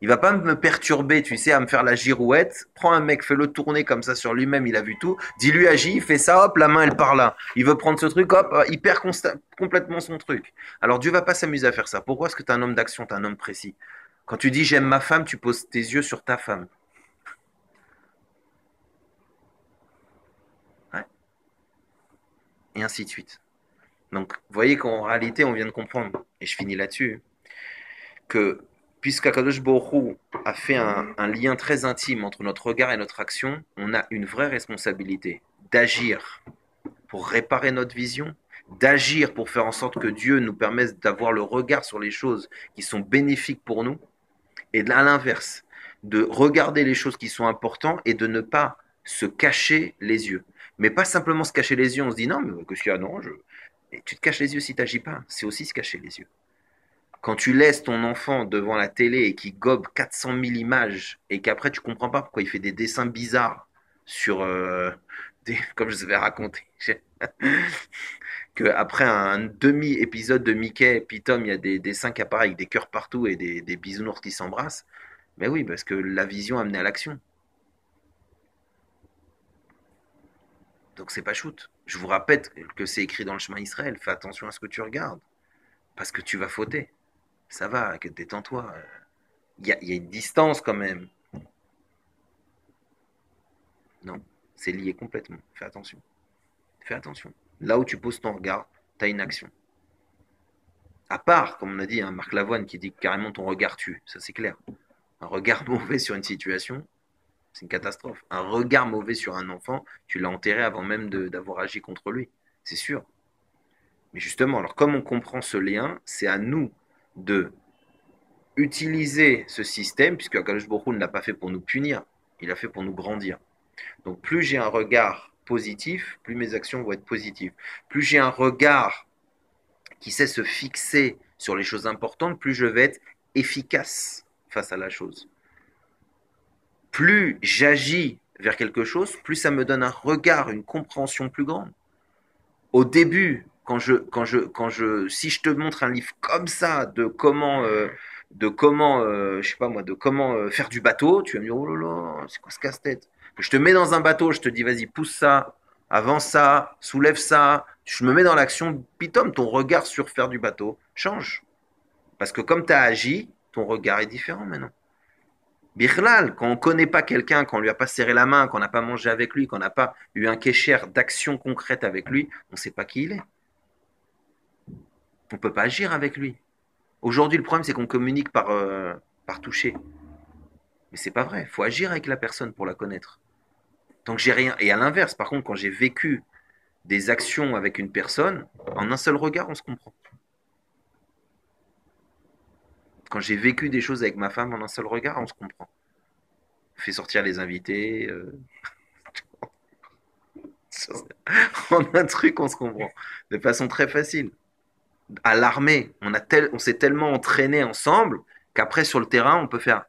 Speaker 1: Il va pas me perturber, tu sais, à me faire la girouette. Prends un mec, fais-le tourner comme ça sur lui-même, il a vu tout. Dis-lui agis, il fait ça, hop, la main elle part là. Il veut prendre ce truc, hop, il perd complètement son truc. Alors Dieu va pas s'amuser à faire ça. Pourquoi est-ce que tu es un homme d'action, tu es un homme précis? Quand tu dis j'aime ma femme, tu poses tes yeux sur ta femme. Ouais. Et ainsi de suite. Donc, vous voyez qu'en réalité, on vient de comprendre, et je finis là-dessus, que puisqu'Akadosh Baruch Hu a fait un lien très intime entre notre regard et notre action, on a une vraie responsabilité d'agir pour réparer notre vision, d'agir pour faire en sorte que Dieu nous permette d'avoir le regard sur les choses qui sont bénéfiques pour nous, et à l'inverse, de regarder les choses qui sont importantes et de ne pas se cacher les yeux. Mais pas simplement se cacher les yeux, on se dit non, mais qu'est-ce qu'il y a, non, et tu te caches les yeux si tu n'agis pas, c'est aussi se cacher les yeux. Quand tu laisses ton enfant devant la télé et qu'il gobe 400 000 images et qu'après tu comprends pas pourquoi il fait des dessins bizarres sur comme je vous avais raconté, qu'après un demi-épisode de Mickey, puis Tom, il y a des dessins qui apparaissent avec des cœurs partout et des bisounours qui s'embrassent. Mais oui, parce que la vision amenait à l'action. Donc c'est pas shoot. Je vous rappelle que c'est écrit dans le chemin Israël. Fais attention à ce que tu regardes. Parce que tu vas fauter. Ça va, détends-toi. Il y a une distance quand même. Non, c'est lié complètement. Fais attention. Fais attention. Là où tu poses ton regard, tu as une action. À part, comme on a dit, hein, Marc Lavoine qui dit que carrément ton regard tue. Ça c'est clair. Un regard mauvais sur une situation, c'est une catastrophe. Un regard mauvais sur un enfant, tu l'as enterré avant même d'avoir agi contre lui. C'est sûr. Mais justement, alors comme on comprend ce lien, c'est à nous de utiliser ce système, puisque Akadosh Baruch Hu ne l'a pas fait pour nous punir, il l'a fait pour nous grandir. Donc plus j'ai un regard positif, plus mes actions vont être positives. Plus j'ai un regard qui sait se fixer sur les choses importantes, plus je vais être efficace face à la chose. Plus j'agis vers quelque chose, plus ça me donne un regard, une compréhension plus grande. Au début, si je te montre un livre comme ça de comment je sais pas moi, de comment faire du bateau, tu vas me dire oh là là, c'est quoi ce casse-tête? Je te mets dans un bateau, je te dis vas-y pousse ça, avance ça, soulève ça, je me mets dans l'action, pitom, ton regard sur faire du bateau change. Parce que comme tu as agi, ton regard est différent maintenant. Birlal, quand on ne connaît pas quelqu'un, qu'on ne lui a pas serré la main, qu'on n'a pas mangé avec lui, qu'on n'a pas eu un kécher d'action concrète avec lui, on ne sait pas qui il est. On ne peut pas agir avec lui. Aujourd'hui, le problème, c'est qu'on communique par toucher. Mais c'est pas vrai. Il faut agir avec la personne pour la connaître. Tant que j'ai rien. Et à l'inverse, par contre, quand j'ai vécu des actions avec une personne, en un seul regard, on se comprend. Quand j'ai vécu des choses avec ma femme, en un seul regard, on se comprend. On fait sortir les invités. En un truc, on se comprend. De façon très facile. À l'armée, on s'est tellement entraîné ensemble qu'après, sur le terrain, on peut faire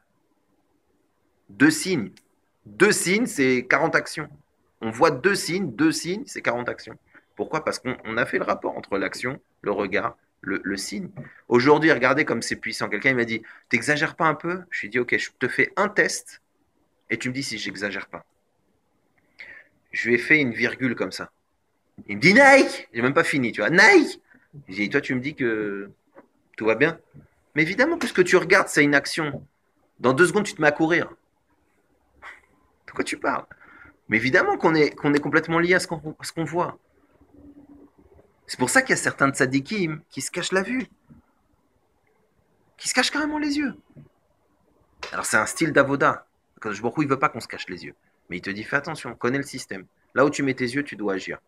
Speaker 1: 2 signes. 2 signes, c'est 40 actions. On voit 2 signes, c'est 40 actions. Pourquoi? Parce qu'on a fait le rapport entre l'action, le regard, le signe. Aujourd'hui, regardez comme c'est puissant. Quelqu'un il m'a dit, t'exagères pas un peu? Je lui ai dit, ok, je te fais un test et tu me dis si j'exagère pas. Je lui ai fait une virgule comme ça. Il me dit Nike. J'ai même pas fini, tu vois. Nike. J'ai dit, toi, tu me dis que tout va bien. Mais évidemment que ce que tu regardes, c'est une action. Dans 2 secondes, tu te mets à courir. De quoi tu parles? Mais évidemment qu'on est complètement lié à ce qu'on voit. C'est pour ça qu'il y a certains tzadikim qui se cachent la vue. Qui se cachent carrément les yeux. Alors c'est un style d'avoda. Quand je il ne veut pas qu'on se cache les yeux. Mais il te dit, fais attention, connais le système. Là où tu mets tes yeux, tu dois agir.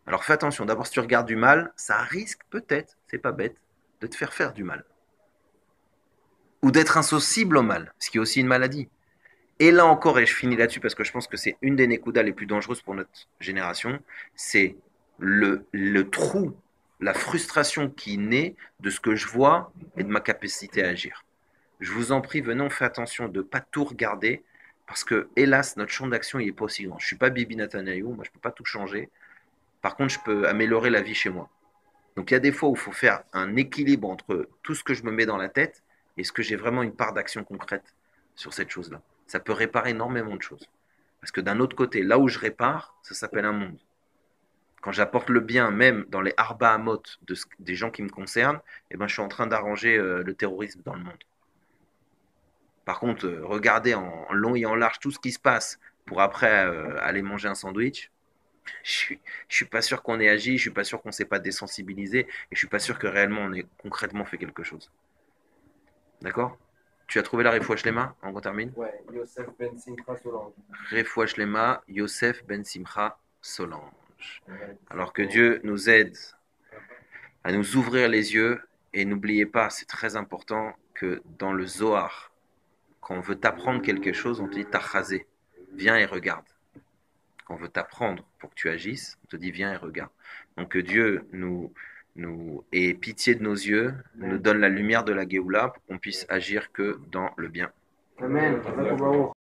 Speaker 1: Alors fais attention, d'abord si tu regardes du mal, ça risque peut-être, c'est pas bête, de te faire du mal. Ou d'être insensible au mal, ce qui est aussi une maladie. Et là encore, et je finis là-dessus parce que je pense que c'est une des nékoudas les plus dangereuses pour notre génération, c'est le trou, la frustration qui naît de ce que je vois et de ma capacité à agir. Je vous en prie, venez, on fait attention de ne pas tout regarder, Parce que, hélas, notre champ d'action, il n'est pas aussi grand. Je ne suis pas Bibi Netanyahu, moi, je ne peux pas tout changer. Par contre, je peux améliorer la vie chez moi. Donc, il y a des fois où il faut faire un équilibre entre tout ce que je me mets dans la tête et ce que j'ai vraiment une part d'action concrète sur cette chose-là. Ça peut réparer énormément de choses. Parce que d'un autre côté, là où je répare, ça s'appelle un monde. Quand j'apporte le bien, même dans les arba hamot des gens qui me concernent, eh ben, je suis en train d'arranger le terrorisme dans le monde. Par contre, regarder en long et en large tout ce qui se passe pour après aller manger un sandwich, je suis pas sûr qu'on ait agi, je suis pas sûr qu'on s'est pas désensibilisé, et je suis pas sûr que réellement on ait concrètement fait quelque chose. D'accord? Tu as trouvé la Refouach Lema? On termine?
Speaker 3: Ouais, Yosef Ben Simcha Solange.
Speaker 1: Refouach Lema, Yosef Ben Simcha Solange. Alors que Dieu nous aide à nous ouvrir les yeux, et n'oubliez pas, c'est très important que dans le Zohar, quand on veut t'apprendre quelque chose, on te dit tachazé, viens et regarde. Quand on veut t'apprendre pour que tu agisses, on te dit viens et regarde. Donc que Dieu nous ait pitié de nos yeux, nous donne la lumière de la Géoula pour qu'on puisse agir que dans le bien.
Speaker 3: Amen.